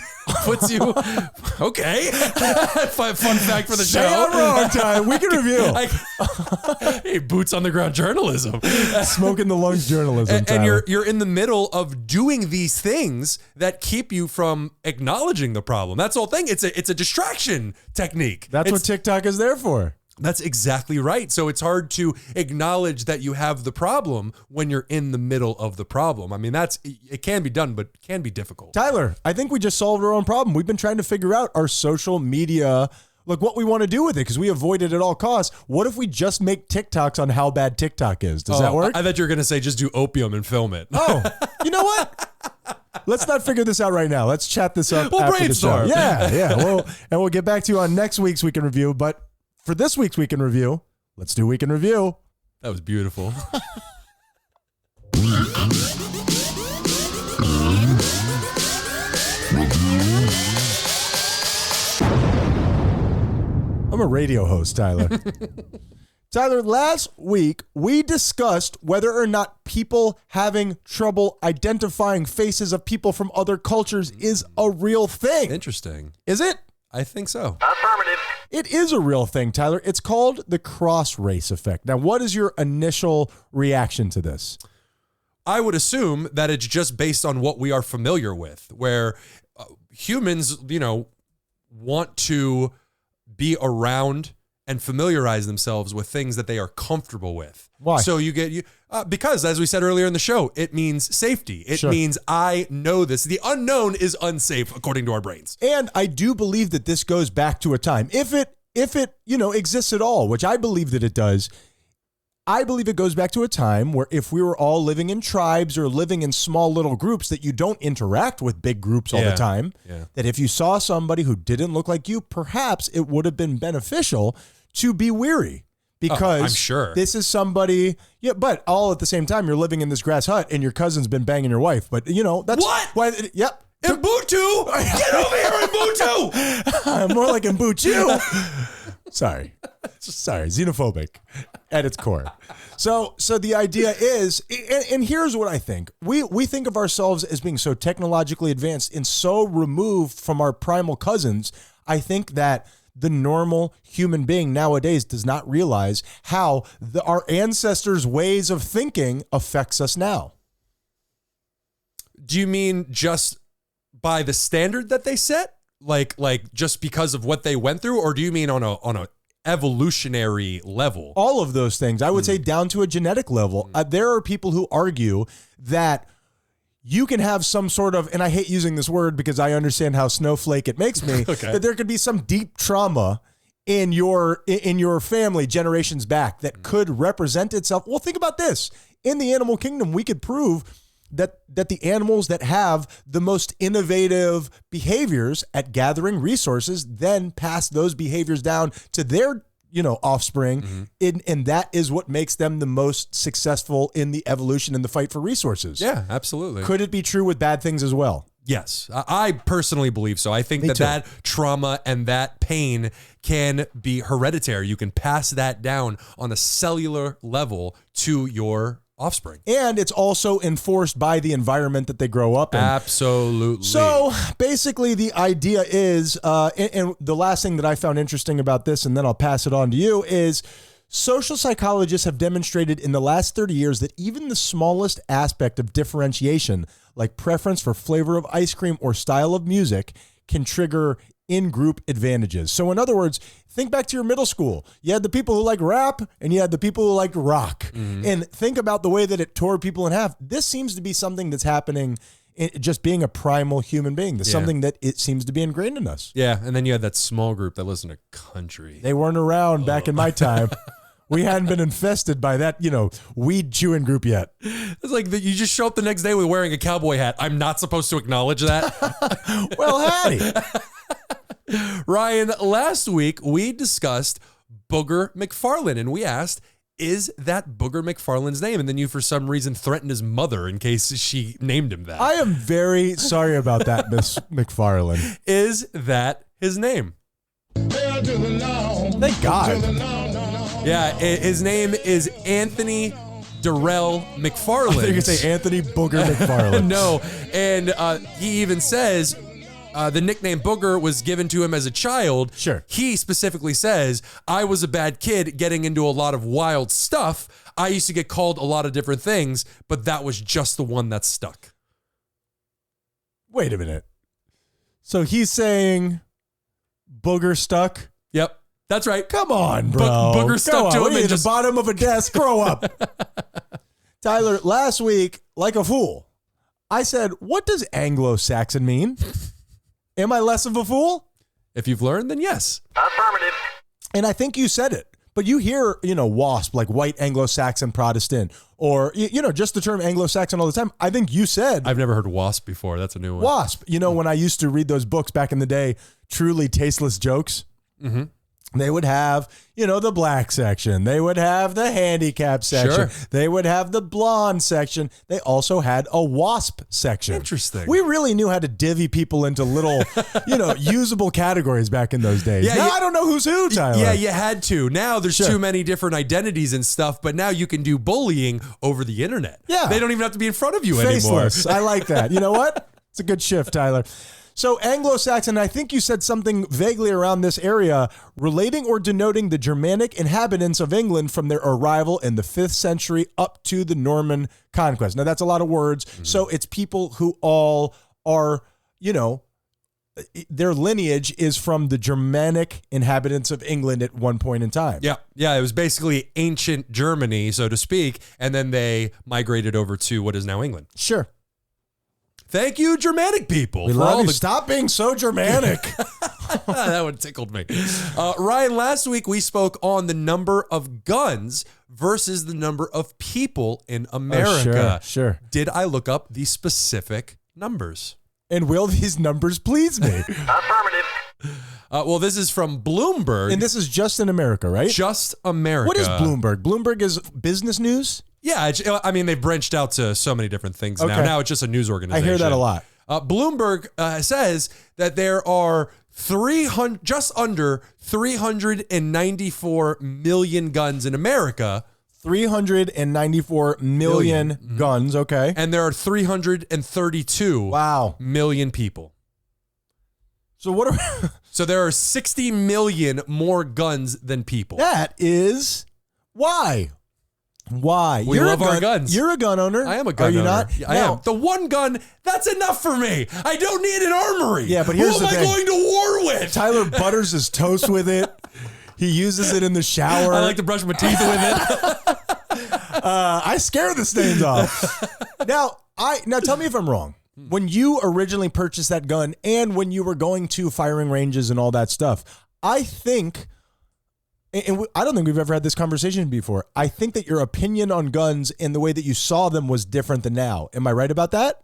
you, okay. Fun fact for the show. Wrong time. We can review. Hey, boots on the ground journalism. Smoke in the lungs journalism. And you're in the middle of doing these things that keep you from acknowledging the problem. That's the whole thing. It's a distraction technique. That's what TikTok is there for. That's exactly right. So it's hard to acknowledge that you have the problem when you're in the middle of the problem. I mean, it can be done, but it can be difficult. Tyler, I think we just solved our own problem. We've been trying to figure out our social media, like what we want to do with it, because we avoid it at all costs. What if we just make TikToks on how bad TikTok is? Does that work? I thought you were going to say just do opium and film it. Oh, you know what? Let's not figure this out right now. Let's chat this up after brainstorm. the show. Yeah. We'll get back to you on next week's Week in Review. But for this week's Week in Review, let's do Week in Review. That was beautiful. I'm a radio host, Tyler. Tyler, last week we discussed whether or not people having trouble identifying faces of people from other cultures is a real thing. Interesting. Is it? I think so. Affirmative. It is a real thing, Tyler. It's called the cross race effect. Now, what is your initial reaction to this? I would assume that it's just based on what we are familiar with, where humans, want to be around and familiarize themselves with things that they are comfortable with. Why? So because as we said earlier in the show, it means safety. It means I know this. The unknown is unsafe according to our brains. And I do believe that this goes back to a time. If it exists at all, which I believe that it does, I believe it goes back to a time where if we were all living in tribes or living in small little groups that you don't interact with big groups all the time, that if you saw somebody who didn't look like you, perhaps it would have been beneficial to be weary. Because I'm sure this is somebody, but all at the same time, you're living in this grass hut and your cousin's been banging your wife. But, that's what? why. Yep. Ubuntu? Get over here, Ubuntu! More like Mbuchu. Sorry, xenophobic at its core. So the idea is, and here's what I think. We think of ourselves as being so technologically advanced and so removed from our primal cousins. I think that the normal human being nowadays does not realize how our ancestors' ways of thinking affects us now. Do you mean just by the standard that they set? Like just because of what they went through? Or do you mean on a evolutionary level? All of those things. I would say down to a genetic level. There are people who argue that you can have some sort of, and I hate using this word because I understand how snowflake it makes me, that there could be some deep trauma in your family generations back that could represent itself. Well, think about this. In the animal kingdom, we could prove that the animals that have the most innovative behaviors at gathering resources then pass those behaviors down to their offspring, and that is what makes them the most successful in the evolution and the fight for resources. Yeah, absolutely. Could it be true with bad things as well? Yes, I personally believe so. I think that trauma and that pain can be hereditary. You can pass that down on a cellular level to your offspring. And it's also enforced by the environment that they grow up in. Absolutely. So basically the idea is, and the last thing that I found interesting about this, and then I'll pass it on to you, is social psychologists have demonstrated in the last 30 years that even the smallest aspect of differentiation, like preference for flavor of ice cream or style of music, can trigger in-group advantages. So in other words, think back to your middle school. You had the people who like rap and you had the people who like rock. And think about the way that it tore people in half. This seems to be something that's happening in just being a primal human being. That's something that it seems to be ingrained in us. Yeah, and then you had that small group that listened to country. They weren't around back in my time. We hadn't been infested by that, weed chewing group yet. It's like you just show up the next day with wearing a cowboy hat. I'm not supposed to acknowledge that. Well, howdy. Ryan, last week we discussed Booger McFarlane, and we asked, is that Booger McFarlane's name? And then you, for some reason, threatened his mother in case she named him that. I am very sorry about that, Miss McFarlane. Is that his name? Thank God. Yeah, his name is Anthony Darrell McFarlane. I think you could say Anthony Booger McFarlane. No, and he even says the nickname Booger was given to him as a child. Sure. He specifically says, I was a bad kid getting into a lot of wild stuff. I used to get called a lot of different things, but that was just the one that stuck. Wait a minute. So he's saying Booger stuck? Yep, that's right. Come on, bro. Booger stuck to him at and just the bottom of a desk. Grow up. Tyler, last week, like a fool, I said, what does Anglo-Saxon mean? Am I less of a fool? If you've learned, then yes. Affirmative. And I think you said it. But you hear, WASP, like white Anglo-Saxon Protestant, or, just the term Anglo-Saxon all the time. I think you said. I've never heard WASP before. That's a new one. WASP. When I used to read those books back in the day, Truly Tasteless Jokes, they would have, the black section. They would have the handicap section. Sure. They would have the blonde section. They also had a WASP section. Interesting. We really knew how to divvy people into little, usable categories back in those days. Yeah, now I don't know who's who, Tyler. Yeah, you had to. Now there's too many different identities and stuff, but now you can do bullying over the internet. Yeah. They don't even have to be in front of you Faceless. anymore. I like that. You know what? It's a good shift, Tyler. So Anglo-Saxon, I think you said something vaguely around this area, relating or denoting the Germanic inhabitants of England from their arrival in the 5th century up to the Norman conquest. Now, that's a lot of words. So it's people who all are, their lineage is from the Germanic inhabitants of England at one point in time. Yeah, it was basically ancient Germany, so to speak, and then they migrated over to what is now England. Sure. Thank you, Germanic people. We love you. Stop being so Germanic. That one tickled me. Ryan, last week we spoke on the number of guns versus the number of people in America. Sure. Did I look up the specific numbers? And will these numbers please me? Affirmative. Well, this is from Bloomberg. And this is just in America, right? Just America. What is Bloomberg? Bloomberg is business news? Yeah, they've branched out to so many different things now. Okay. Now it's just a news organization. I hear that a lot. Bloomberg says that there are just under 394 million guns in America. 394 million guns, okay. And there are 332 million people. So what are So there are 60 million more guns than people. That is why? Why? We love our guns. You're a gun owner. I am a gun owner. Are you not? I am. The one gun, that's enough for me. I don't need an armory. Yeah, but here's the thing. Who am I going to war with? Tyler butters his toast with it. He uses it in the shower. I like to brush my teeth with it. I scare the stains off. Now tell me if I'm wrong. When you originally purchased that gun and when you were going to firing ranges and all that stuff, I think, and I don't think we've ever had this conversation before, I think that your opinion on guns and the way that you saw them was different than now. Am I right about that?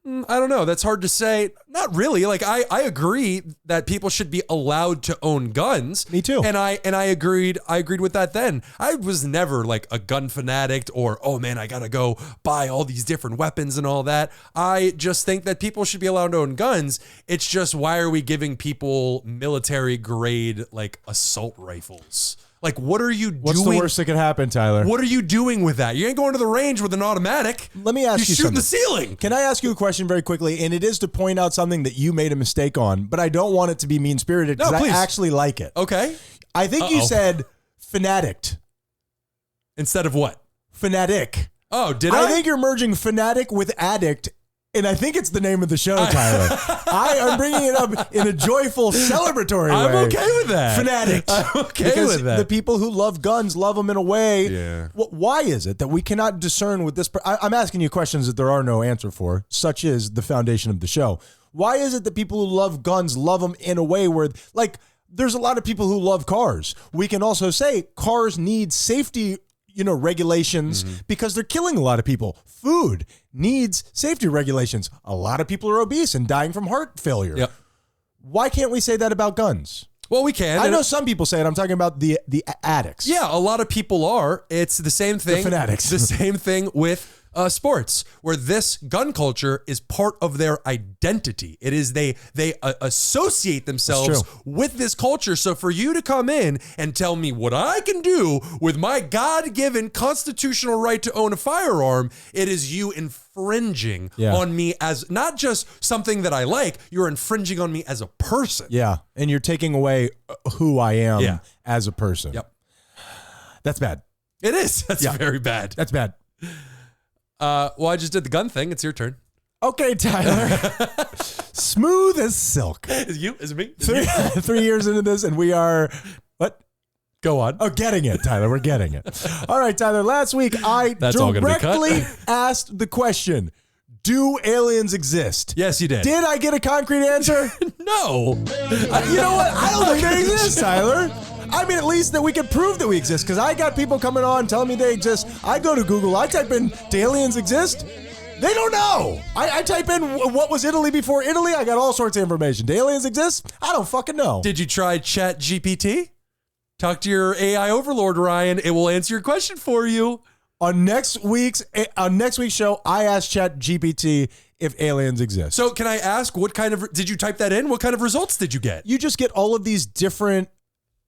I don't know. That's hard to say. Not really. Like I agree that people should be allowed to own guns. Me too. And I agreed with that then. I was never like a gun fanatic or, oh man, I gotta go buy all these different weapons and all that. I just think that people should be allowed to own guns. It's just, why are we giving people military grade like assault rifles? Like, what are you doing? What's the worst that could happen, Tyler? What are you doing with that? You ain't going to the range with an automatic. Let me ask you something. You shoot something. the ceiling. Can I ask you a question very quickly? And it is to point out something that you made a mistake on, but I don't want it to be mean-spirited because I actually like it. Okay. I think you said Fanaddict. Instead of what? Fanatic. Oh, did I? I think you're merging fanatic with addict, and I think it's the name of the show, Tyler. I'm bringing it up in a joyful, celebratory way. I'm okay with that. Fanaddict. I'm okay because with that. the people who love guns love them in a way. Yeah. Why is it that we cannot discern with this? I'm asking you questions that there are no answer for, such is the foundation of the show. Why is it that people who love guns love them in a way where, like, there's a lot of people who love cars. We can also say cars need safety regulations because they're killing a lot of people. Food needs safety regulations. A lot of people are obese and dying from heart failure. Yep. Why can't we say that about guns? Well, we can. I know some people say it. I'm talking about the addicts. Yeah, a lot of people are. It's the same thing. The fanatics. The same thing with sports, where this gun culture is part of their identity. It is they associate themselves with this culture. So for you to come in and tell me what I can do with my God-given constitutional right to own a firearm, it is you infringing on me as not just something that I like, you're infringing on me as a person. Yeah, and you're taking away who I am as a person. Yep. That's bad. It is. That's very bad. That's bad. Well, I just did the gun thing. It's your turn. Okay, Tyler. Smooth as silk. Is it me? Is it me? 3 years into this, and we are... What? Go on. Oh, getting it, Tyler. We're getting it. All right, Tyler. Last week, I directly asked the question, do aliens exist? Yes, you did. Did I get a concrete answer? No. You know what? I don't think they exist, Tyler. I mean, at least that we can prove that we exist, because I got people coming on telling me they exist. I go to Google, I type in, do aliens exist? They don't know. I type in, what was Italy before Italy? I got all sorts of information. Do aliens exist? I don't fucking know. Did you try Chat GPT? Talk to your AI overlord, Ryan. It will answer your question for you. On next week's show, I asked Chat GPT if aliens exist. So can I ask, did you type that in? What kind of results did you get? You just get all of these different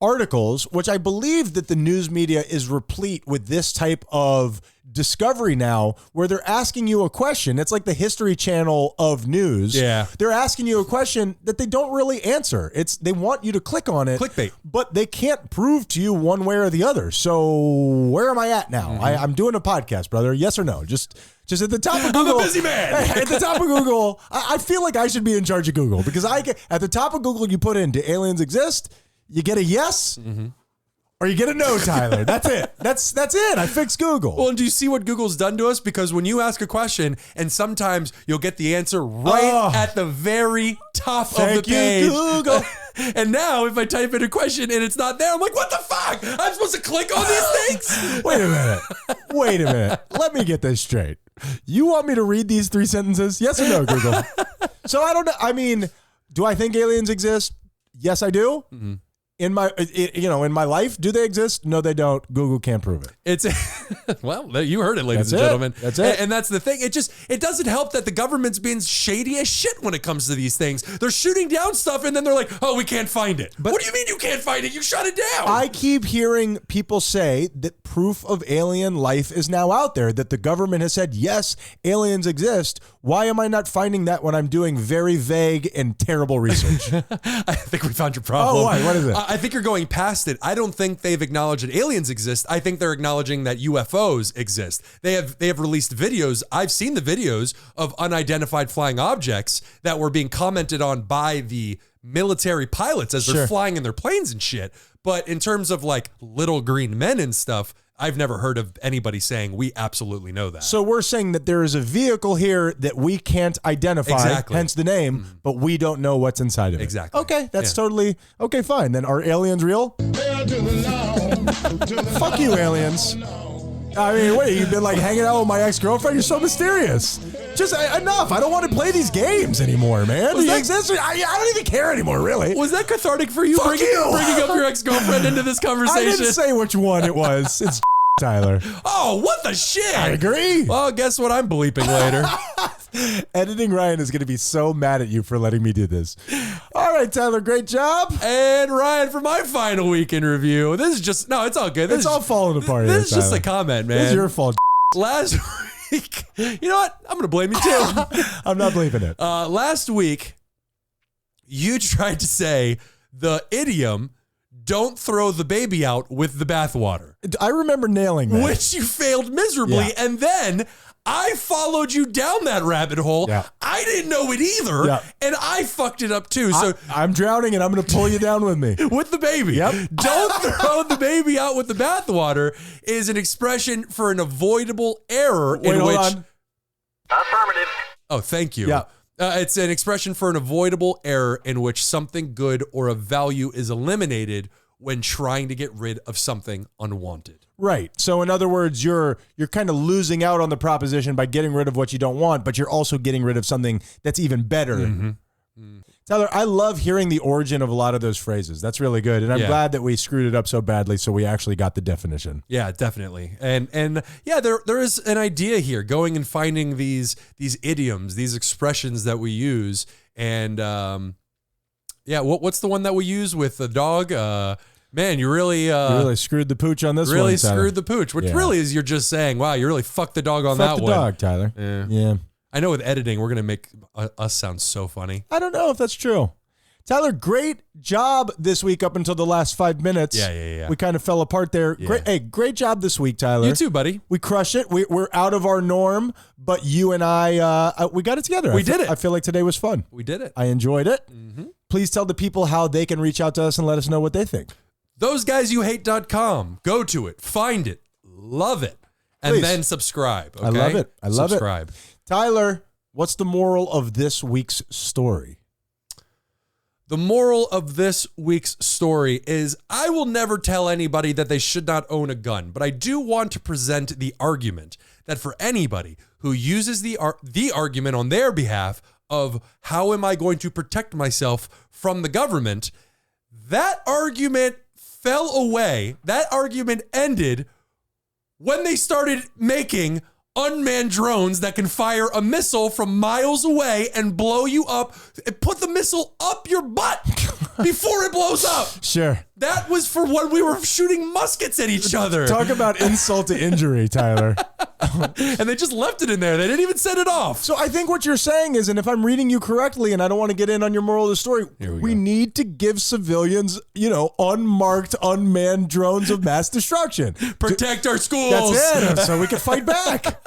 articles, which I believe that the news media is replete with this type of discovery now, where they're asking you a question. It's like the History Channel of news. Yeah. They're asking you a question that they don't really answer. They want you to click on it. Clickbait. But they can't prove to you one way or the other. So where am I at now? I'm doing a podcast, brother. Yes or no? Just at the top of Google. I'm a busy man. At the top of Google, I feel like I should be in charge of Google, because at the top of Google, you put in, do aliens exist? You get a yes, or you get a no, Tyler. That's it. That's it. I fixed Google. Well, and do you see what Google's done to us? Because when you ask a question, and sometimes you'll get the answer right at the very top of the page. Google. And now if I type in a question and it's not there, I'm like, what the fuck? I'm supposed to click on these things? Wait a minute. Let me get this straight. You want me to read these 3 sentences? Yes or no, Google? So I don't know. I mean, do I think aliens exist? Yes, I do. In my life, do they exist? No, they don't. Google can't prove it. Well, you heard it, ladies That's and it. gentlemen. That's it. And that's the thing. It doesn't help that the government's being shady as shit when it comes to these things. They're shooting down stuff and then they're like, oh, we can't find it. But what do you mean you can't find it? You shut it down. I keep hearing people say that proof of alien life is now out there, that the government has said, yes, aliens exist. Why am I not finding that when I'm doing very vague and terrible research? I think we found your problem. Oh, why? What is it? I think you're going past it. I don't think they've acknowledged that aliens exist. I think they're acknowledging that UFOs exist. They have released videos. I've seen the videos of unidentified flying objects that were being commented on by the military pilots as they're flying in their planes and shit. But in terms of like little green men and stuff, I've never heard of anybody saying we absolutely know that. So we're saying that there is a vehicle here that we can't identify, hence the name, but we don't know what's inside of it. Exactly. Okay, that's totally, okay, fine. Then are aliens real? Fuck you, aliens. I mean, wait, you've been like hanging out with my ex-girlfriend? You're so mysterious. Just enough. I don't want to play these games anymore, man. Do you exist? I don't even care anymore, really. Was that cathartic for you, bringing up your ex-girlfriend into this conversation? I didn't say which one it was. It's Tyler. Oh, what the shit? I agree. Well, guess what I'm bleeping later. Editing Ryan is going to be so mad at you for letting me do this. All right, Tyler, great job. And Ryan, for my final week in review, this is just, no, it's all good. It's all falling apart. This is just a comment, man. This is your fault. Last week, you know what? I'm going to blame you too. I'm not believing it. Last week, you tried to say the idiom, don't throw the baby out with the bathwater. I remember nailing that. Which you failed miserably. Yeah. And then I followed you down that rabbit hole. Yeah. I didn't know it either. Yeah. And I fucked it up too. So I'm drowning and I'm going to pull you down with me. with the baby. Yep. Don't throw the baby out with the bathwater is an expression for an avoidable error Wait, hold on. Affirmative. Oh, thank you. Yeah. It's an expression for an avoidable error in which something good or of value is eliminated when trying to get rid of something unwanted. Right. So in other words, you're kind of losing out on the proposition by getting rid of what you don't want, but you're also getting rid of something that's even better. Mm-hmm. Tyler, I love hearing the origin of a lot of those phrases. That's really good. And I'm glad that we screwed it up so badly so we actually got the definition. Yeah, definitely. And yeah, there is an idea here, going and finding these idioms, these expressions that we use. And yeah, what's the one that we use with the dog? Man, you really screwed the pooch on this one, really Tyler. screwed the pooch, which really is you're just saying, wow, you really fucked the dog on Fuck that the one. dog, Tyler. Yeah. I know with editing, we're going to make us sound so funny. I don't know if that's true. Tyler, great job this week up until the last 5 minutes. Yeah. We kind of fell apart there. Yeah. Great job this week, Tyler. You too, buddy. We crush it. We're out of our norm, but you and I, we got it together. We did it. I feel like today was fun. We did it. I enjoyed it. Mm-hmm. Please tell the people how they can reach out to us and let us know what they think. THOSEGUYSYOUHATE.com. Go to it. Find it. Love it. And Please. then subscribe. Okay? I love it. I love subscribe. it. Tyler, what's the moral of this week's story? The moral of this week's story is I will never tell anybody that they should not own a gun, but I do want to present the argument that for anybody who uses the argument on their behalf of how am I going to protect myself from the government, that argument fell away. That argument ended when they started making unmanned drones that can fire a missile from miles away and blow you up and put the missile up your butt before it blows up. Sure. That was for when we were shooting muskets at each other. Talk about insult to injury, Tyler. And they just left it in there. They didn't even set it off. So I think what you're saying is, and if I'm reading you correctly, and I don't want to get in on your moral of the story, we need to give civilians, unmarked, unmanned drones of mass destruction. Protect our schools. That's it. So we can fight back.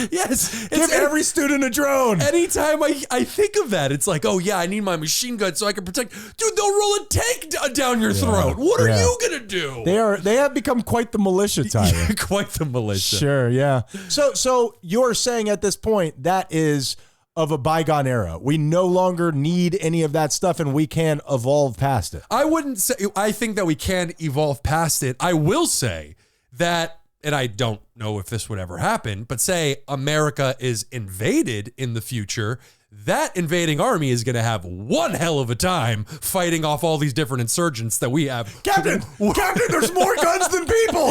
Yes. Give every student a drone. Anytime I think of that, it's like, oh yeah, I need my machine gun so I can protect. Dude, they'll roll a tank down your throat. What are you gonna do? They have become quite the militia, Tyler. Quite the militia. Sure, yeah. So you're saying at this point that is of a bygone era. We no longer need any of that stuff, and we can evolve past it. I wouldn't say. I think that we can evolve past it. I will say that. And I don't know if this would ever happen, but say America is invaded in the future, that invading army is going to have one hell of a time fighting off all these different insurgents that we have. Captain, there's more guns than people.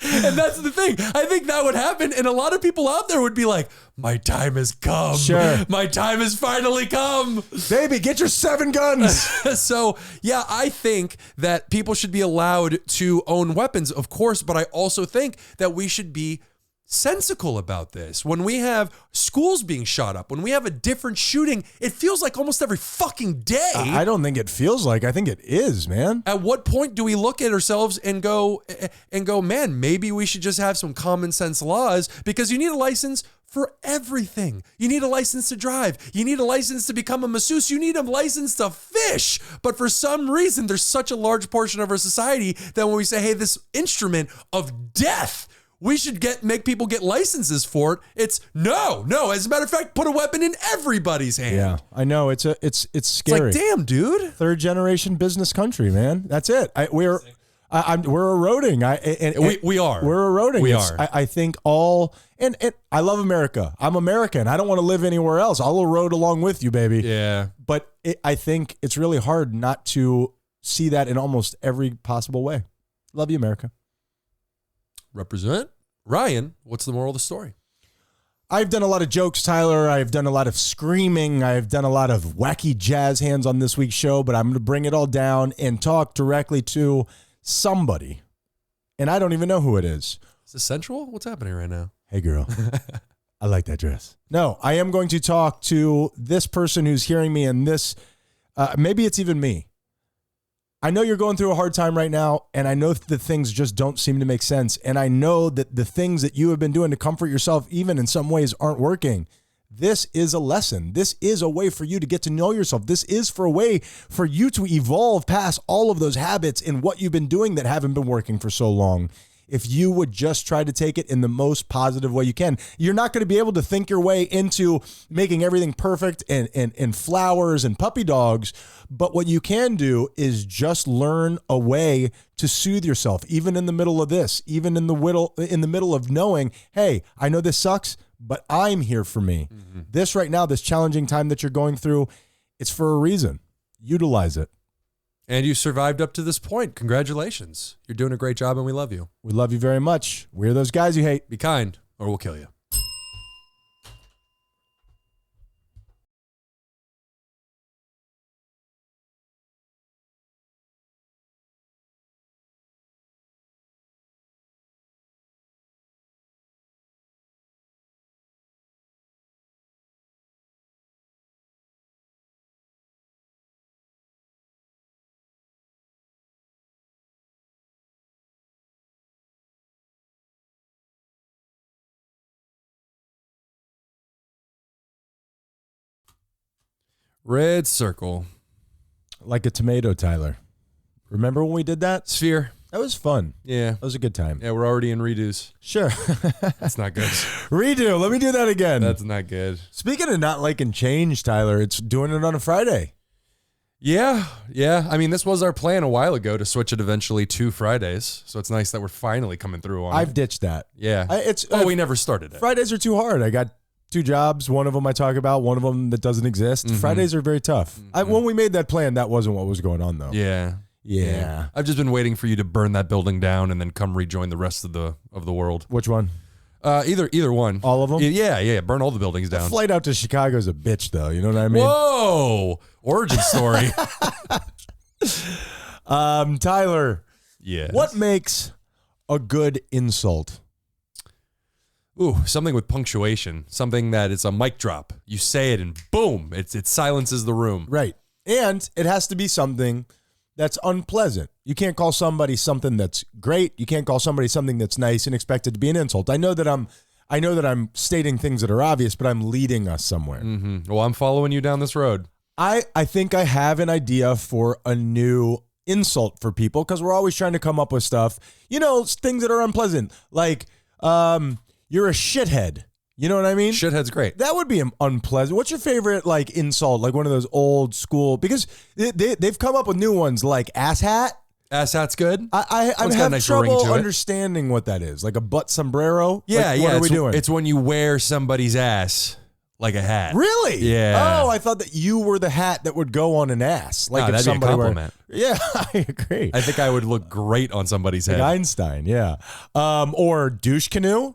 And that's the thing. I think that would happen. And a lot of people out there would be like, my time has come. Sure. My time has finally come. Baby, get your 7 guns. So, yeah, I think that people should be allowed to own weapons, of course, but I also think that we should be sensical about this. When we have schools being shot up, when we have a different shooting, it feels like almost every fucking day. I don't think it feels like. I think it is, man. At what point do we look at ourselves and go, man, maybe we should just have some common sense laws, because you need a license for everything. You need a license to drive. You need a license to become a masseuse. You need a license to fish. But for some reason, there's such a large portion of our society that when we say, hey, this instrument of death, we should make people get licenses for it. It's no. As a matter of fact, put a weapon in everybody's hand. Yeah, I know. It's scary. It's like, damn, dude. 3rd generation business country, man. That's it. We're eroding. We are. We're eroding. We are. I think all, and I love America. I'm American. I don't want to live anywhere else. I'll erode along with you, baby. Yeah. But I think it's really hard not to see that in almost every possible way. Love you, America. Represent. Ryan, what's the moral of the story? I've done a lot of jokes, Tyler. I've done a lot of screaming. I've done a lot of wacky jazz hands on this week's show, but I'm going to bring it all down and talk directly to somebody. And I don't even know who it is. Is this sensual? What's happening right now? Hey, girl. I like that dress. No, I am going to talk to this person who's hearing me, and this, maybe it's even me. I know you're going through a hard time right now, and I know that things just don't seem to make sense. And I know that the things that you have been doing to comfort yourself, even in some ways, aren't working. This is a lesson. This is a way for you to get to know yourself. This is for a way for you to evolve past all of those habits and what you've been doing that haven't been working for so long. If you would just try to take it in the most positive way you can. You're not going to be able to think your way into making everything perfect and flowers and puppy dogs. But what you can do is just learn a way to soothe yourself, even in the middle of this, even in the middle of knowing, hey, I know this sucks, but I'm here for me. Mm-hmm. This right now, this challenging time that you're going through, it's for a reason. Utilize it. And you survived up to this point. Congratulations. You're doing a great job, and we love you. We love you very much. We're those guys you hate. Be kind, or we'll kill you. Red circle. Like a tomato, Tyler. Remember when we did that? Sphere. That was fun. Yeah. That was a good time. Yeah, we're already in redos. Sure. That's not good. Redo. Let me do that again. That's not good. Speaking of not liking change, Tyler, it's doing it on a Friday. Yeah. I mean, this was our plan a while ago to switch it eventually to Fridays. So it's nice that we're finally coming through on it. I've ditched that. Yeah. We never started it. Fridays are too hard. I got 2 jobs. One of them I talk about, one of them that doesn't exist. Mm-hmm. Fridays are very tough. Mm-hmm. When we made that plan, that wasn't what was going on, though. Yeah. I've just been waiting for you to burn that building down and then come rejoin the rest of the world. Which one? Either one. All of them? Yeah. Burn all the buildings down. The flight out to Chicago is a bitch, though. You know what I mean? Whoa! Origin story. Tyler. Yes. What makes a good insult? Ooh, something with punctuation. Something that is a mic drop. You say it and boom, it silences the room. Right. And it has to be something that's unpleasant. You can't call somebody something that's great. You can't call somebody something that's nice and expect it to be an insult. I know that I'm stating things that are obvious, but I'm leading us somewhere. Mm-hmm. Well, I'm following you down this road. I think I have an idea for a new insult for people because we're always trying to come up with stuff, things that are unpleasant. Like, you're a shithead. You know what I mean? Shithead's great. That would be unpleasant. What's your favorite insult? Like one of those old school, because they've come up with new ones like asshat. Asshat's good. I have trouble understanding what that is. Like a butt sombrero. Yeah, What are we doing? It's when you wear somebody's ass like a hat. Really? Yeah. Oh, I thought that you were the hat that would go on an ass. Like No, if that'd be a somebody compliment. Yeah, I agree. I think I would look great on somebody's Like head. Einstein, yeah. Or douche canoe.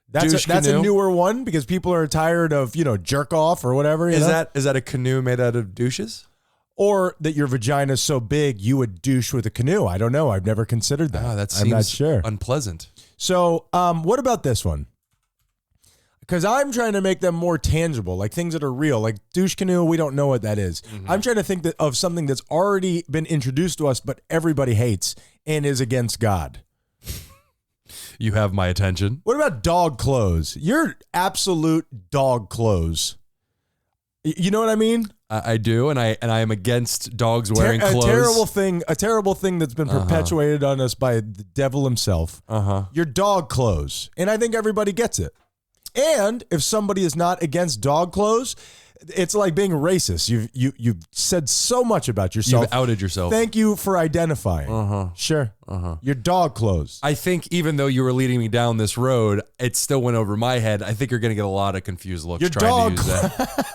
That's a canoe. newer one because people are tired of, jerk off or whatever. Is that a canoe made out of douches? Or that your vagina's so big you would douche with a canoe. I don't know. I've never considered that. Oh, that I'm not seems sure. unpleasant. So, what about this one? Because I'm trying to make them more tangible, like things that are real. Like douche canoe, we don't know what that is. I'm trying to think of something that's already been introduced to us, but everybody hates and is against God. You have my attention. What about dog clothes? You're absolute dog clothes. You know what I mean? I do, and I am against dogs wearing clothes. A terrible thing that's been perpetuated on us by the devil himself. Your dog clothes. And I think everybody gets it. And if somebody is not against dog clothes, it's like being racist. You've said so much about yourself. You've outed yourself. Thank you for identifying. Sure. Your dog clothes. I think even though you were leading me down this road, it still went over my head. I think you're going to get a lot of confused looks Your trying dog to use that.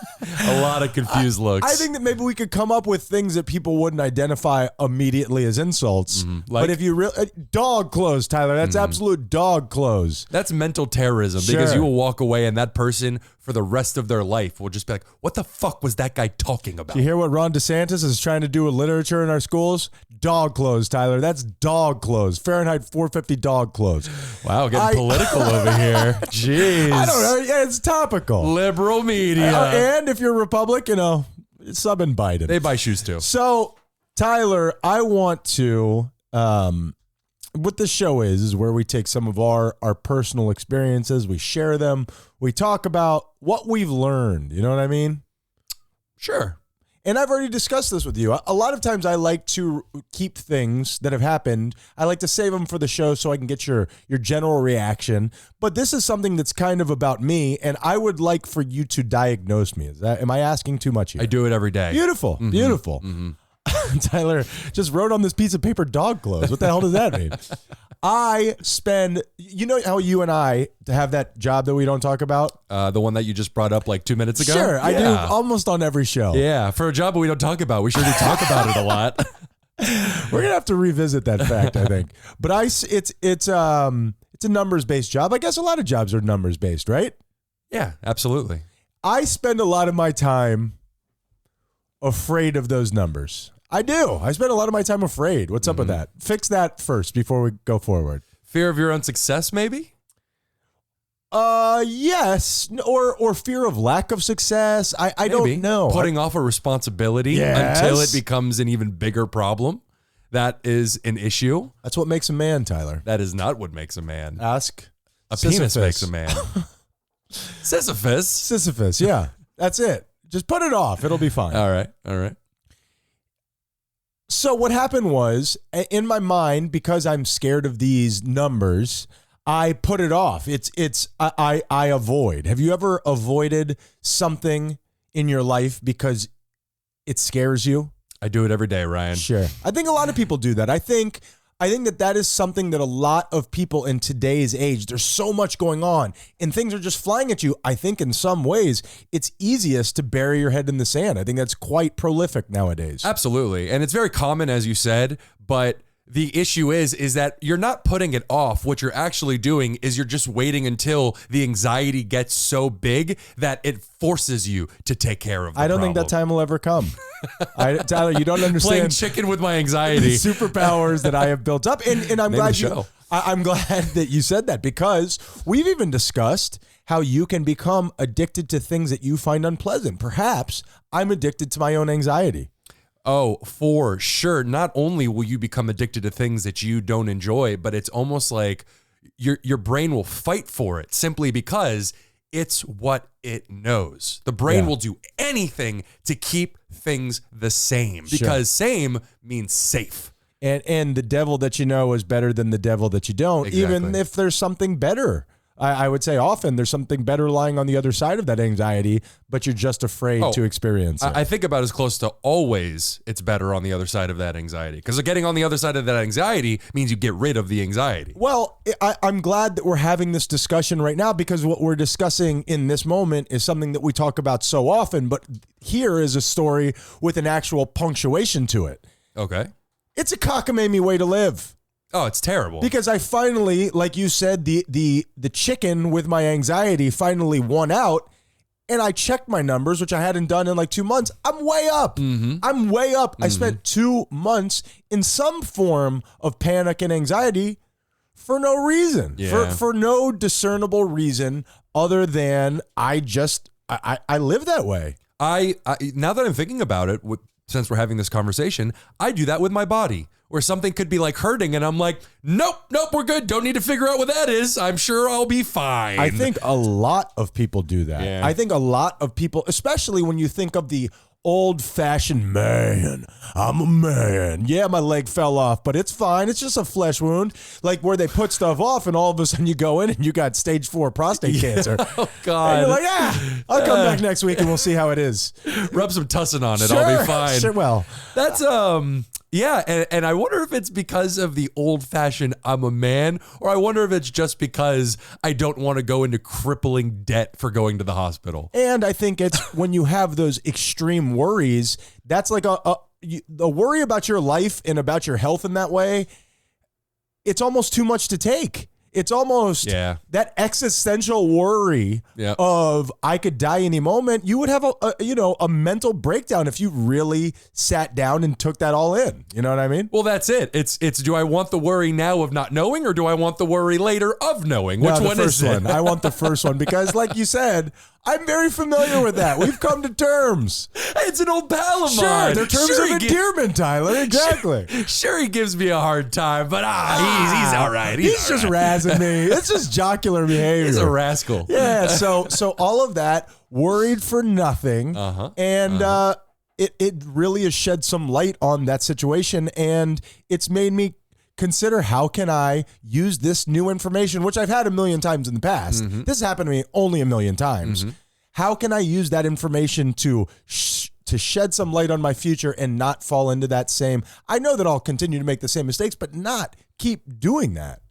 A lot of confused looks. I think that maybe we could come up with things that people wouldn't identify immediately as insults. But if you really dog clothes, Tyler, that's absolute dog clothes. That's mental terrorism because you will walk away and that person for the rest of their life will just be like, what the fuck was that guy talking about? You hear what Ron DeSantis is trying to do with literature in our schools? Dog clothes, Tyler. That's dog clothes. Fahrenheit 450 dog clothes. Wow, getting political over here. Jeez. I don't know. Yeah, it's topical. Liberal media. And if you're a Republican, sub and Biden. They buy shoes too. So, Tyler, I want to, what this show is where we take some of our personal experiences, we share them, we talk about what we've learned. You know what I mean? Sure. And I've already discussed this with you. A lot of times I like to keep things that have happened. I like to save them for the show so I can get your general reaction. But this is something that's kind of about me, and I would like for you to diagnose me. Am I asking too much here? I do it every day. Beautiful. Beautiful. Tyler just wrote on this piece of paper dog clothes. What the hell does that mean? I spend, you know how you and I have that job that we don't talk about? The one that you just brought up like 2 minutes ago? Sure, I do almost on every show. Yeah, for a job that we don't talk about. We sure do talk about it a lot. We're gonna have to revisit that fact, I think. But it's a numbers-based job. I guess a lot of jobs are numbers-based, right? Yeah, absolutely. I spend a lot of my time afraid of those numbers. I do. I spend a lot of my time afraid. What's up with that? Fix that first before we go forward. Fear of your own success, maybe? Yes. Or fear of lack of success. I don't know. Putting off a responsibility until it becomes an even bigger problem. That is an issue. That's what makes a man, Tyler. That is not what makes a man. Ask A penis makes a man. Sisyphus. Sisyphus, yeah. That's it. Just put it off. It'll be fine. All right. So what happened was, in my mind, because I'm scared of these numbers, I put it off. I avoid. Have you ever avoided something in your life because it scares you? I do it every day, Ryan. Sure. I think a lot of people do that. I think that is something that a lot of people in today's age, there's so much going on and things are just flying at you. I think in some ways it's easiest to bury your head in the sand. I think that's quite prolific nowadays. Absolutely. And it's very common, as you said, but the issue is that you're not putting it off. What you're actually doing is you're just waiting until the anxiety gets so big that it forces you to take care of the I don't think that time will ever come. Tyler, you don't understand. Playing chicken with my anxiety. The superpowers that I have built up. And I'm glad I'm glad that you said that, because we've even discussed how you can become addicted to things that you find unpleasant. Perhaps I'm addicted to my own anxiety. Oh, for sure. Not only will you become addicted to things that you don't enjoy, but it's almost like your brain will fight for it simply because it's what it knows. The brain will do anything to keep things the same because same means safe. And the devil that you know is better than the devil that you don't, even if there's something better I would say often there's something better lying on the other side of that anxiety, but you're just afraid to experience it. I think about as close to always it's better on the other side of that anxiety. Because getting on the other side of that anxiety means you get rid of the anxiety. Well, I'm glad that we're having this discussion right now, because what we're discussing in this moment is something that we talk about so often, but here is a story with an actual punctuation to it. Okay. It's a cockamamie way to live. Oh, it's terrible. Because I finally, like you said, the chicken with my anxiety finally won out, and I checked my numbers, which I hadn't done in like 2 months. I'm way up. Mm-hmm. I'm way up. I spent 2 months in some form of panic and anxiety for no reason, for no discernible reason other than I live that way. I now that I'm thinking about it, since we're having this conversation, I do that with my body. Where something could be like hurting and I'm like, nope, we're good. Don't need to figure out what that is. I'm sure I'll be fine. I think a lot of people do that. Yeah. I think a lot of people, especially when you think of the old-fashioned man, I'm a man. Yeah, my leg fell off, but it's fine. It's just a flesh wound. Like where they put stuff off and all of a sudden you go in and you got stage 4 prostate cancer. Oh, God. And you're like, I'll come back next week and we'll see how it is. Rub some tussin on it. I'll be fine. Sure, well. That's, yeah, and I wonder if it's because of the old-fashioned I'm a man, or I wonder if it's just because I don't want to go into crippling debt for going to the hospital. And I think it's when you have those extreme worries, that's like a worry about your life and about your health in that way, it's almost too much to take. It's almost that existential worry of I could die any moment. You would have a mental breakdown if you really sat down and took that all in. You know what I mean? Well, that's it. It's do I want the worry now of not knowing, or do I want the worry later of knowing? Which one is it? I want the first one because, like you said, I'm very familiar with that. We've come to terms. It's an old pal of mine. Sure, they're terms of endearment, Tyler. Exactly. Sure, he gives me a hard time, but he's all right. He's just razzing me. It's just jocular behavior. He's a rascal. Yeah. So all of that, worried for nothing, and it really has shed some light on that situation, and it's made me consider how can I use this new information, which I've had a million times in the past. This has happened to me only a million times. How can I use that information to shed some light on my future and not fall into that same, I know that I'll continue to make the same mistakes, but not keep doing that.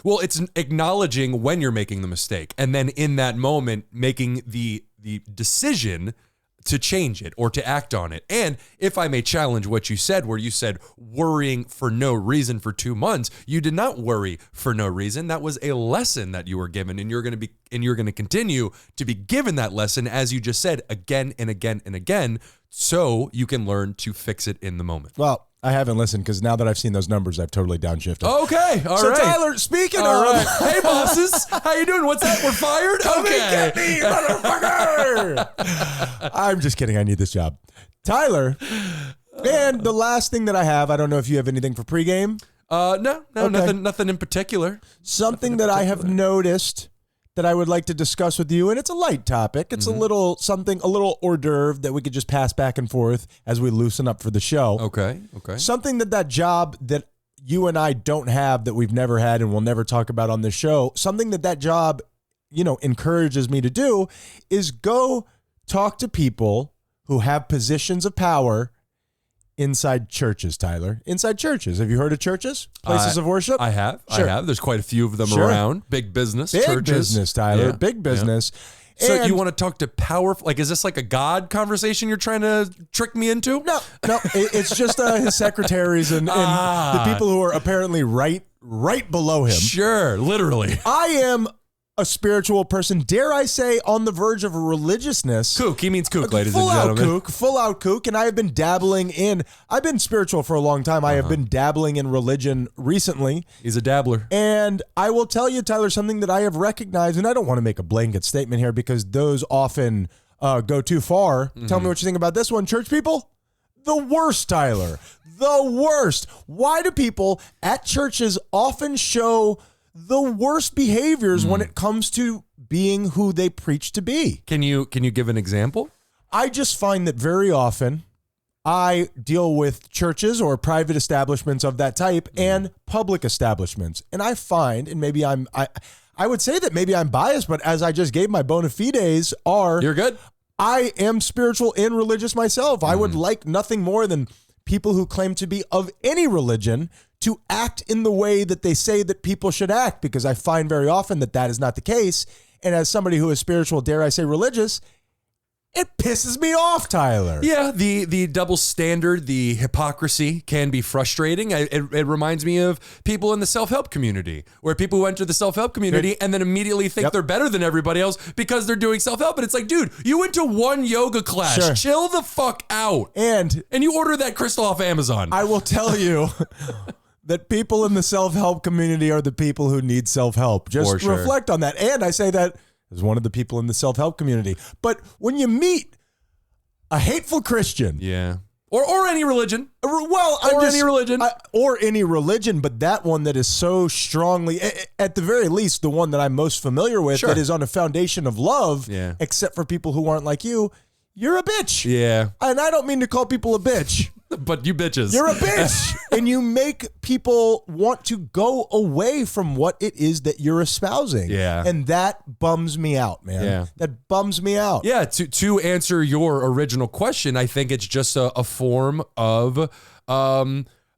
Well, it's acknowledging when you're making the mistake, and then in that moment, making the decision to change it or to act on it. And if I may challenge what you said, where you said worrying for no reason for 2 months, you did not worry for no reason. That was a lesson that you were given, and you're going to continue to be given that lesson, as you just said, again and again and again, so you can learn to fix it in the moment. Well, I haven't listened because now that I've seen those numbers, I've totally downshifted. Okay, all right. So Tyler, speaking all of, right. Hey bosses, how you doing? What's that? We're fired. Okay, get me, motherfucker. I'm just kidding. I need this job, Tyler. And the last thing that I have, I don't know if you have anything for pregame. No, okay. nothing in particular. Something that I have noticed that I would like to discuss with you, and it's a light topic. It's a little hors d'oeuvre that we could just pass back and forth as we loosen up for the show. Okay. Something that job that you and I don't have, that we've never had and we'll never talk about on this show, something that job, encourages me to do is go talk to people who have positions of power inside churches, Tyler. Inside churches. Have you heard of churches? Places of worship? I have. Sure. I have. There's quite a few of them around. Big business. Big churches. business, Tyler. Yeah. Big business. So And- you want to talk to powerful, like, is this like a God conversation you're trying to trick me into? No. It's just his secretaries and the people who are apparently right below him. Sure, literally. I am a spiritual person, dare I say, on the verge of religiousness. Kook. He means kook, ladies and gentlemen. Full out kook. And I have been I've been spiritual for a long time. I have been dabbling in religion recently. He's a dabbler. And I will tell you, Tyler, something that I have recognized, and I don't want to make a blanket statement here because those often go too far. Tell me what you think about this one, church people. The worst, Tyler. The worst. Why do people at churches often show the worst behaviors when it comes to being who they preach to be? Can you give an example? I just find that very often I deal with churches or private establishments of that type and public establishments. And I find, and maybe I would say that maybe I'm biased, but as I just gave my bona fides are... You're good. I am spiritual and religious myself. I would like nothing more than people who claim to be of any religion to act in the way that they say that people should act, because I find very often that that is not the case. And as somebody who is spiritual, dare I say religious, it pisses me off, Tyler. Yeah, the double standard, the hypocrisy can be frustrating. It reminds me of people in the self-help community, where people who enter the self-help community and then immediately think they're better than everybody else because they're doing self-help. And it's like, dude, you went to one yoga class. Sure. Chill the fuck out. And you order that crystal off Amazon. I will tell you that people in the self-help community are the people who need self-help. Just For sure. reflect on that. And I say that as one of the people in the self-help community. But when you meet a hateful Christian, yeah, or any religion, well, or any religion, but that one that is so strongly, at the very least, the one that I'm most familiar with, Sure. that is on a foundation of love, except for people who aren't like you, you're a bitch. Yeah. And I don't mean to call people a bitch. But you bitches. You're a bitch. And you make people want to go away from what it is that you're espousing. Yeah. And that bums me out, man. Yeah. That bums me out. Yeah, to answer your original question, I think it's just a form of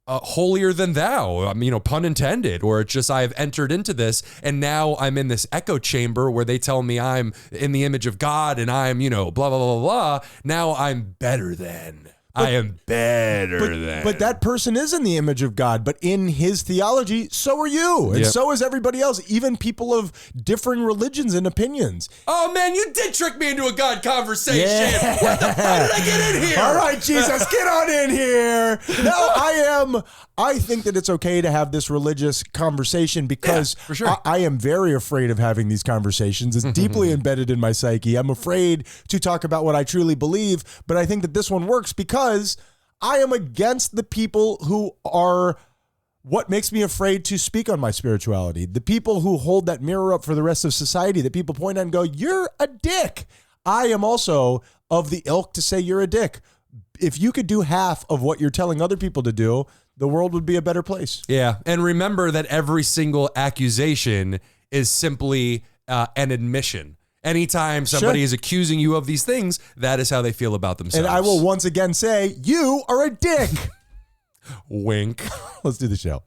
holier than thou, pun intended, or it's just I've entered into this and now I'm in this echo chamber where they tell me I'm in the image of God and I'm, blah, blah, blah, blah. Now I'm better than. I am better than. But that person is in the image of God, but in his theology, so are you. And so is everybody else, even people of differing religions and opinions. Oh, man, you did trick me into a God conversation. Yeah. What the fuck did I get in here? All right, Jesus, get on in here. No, I think that it's okay to have this religious conversation because for sure. I am very afraid of having these conversations. It's deeply embedded in my psyche. I'm afraid to talk about what I truly believe, but I think that this one works because I am against the people who are what makes me afraid to speak on my spirituality. The people who hold that mirror up for the rest of society that people point at and go, you're a dick. I am also of the ilk to say you're a dick. If you could do half of what you're telling other people to do, the world would be a better place. Yeah. And remember that every single accusation is simply an admission. Anytime somebody is accusing you of these things, that is how they feel about themselves. And I will once again say, you are a dick. Wink. Let's do the show.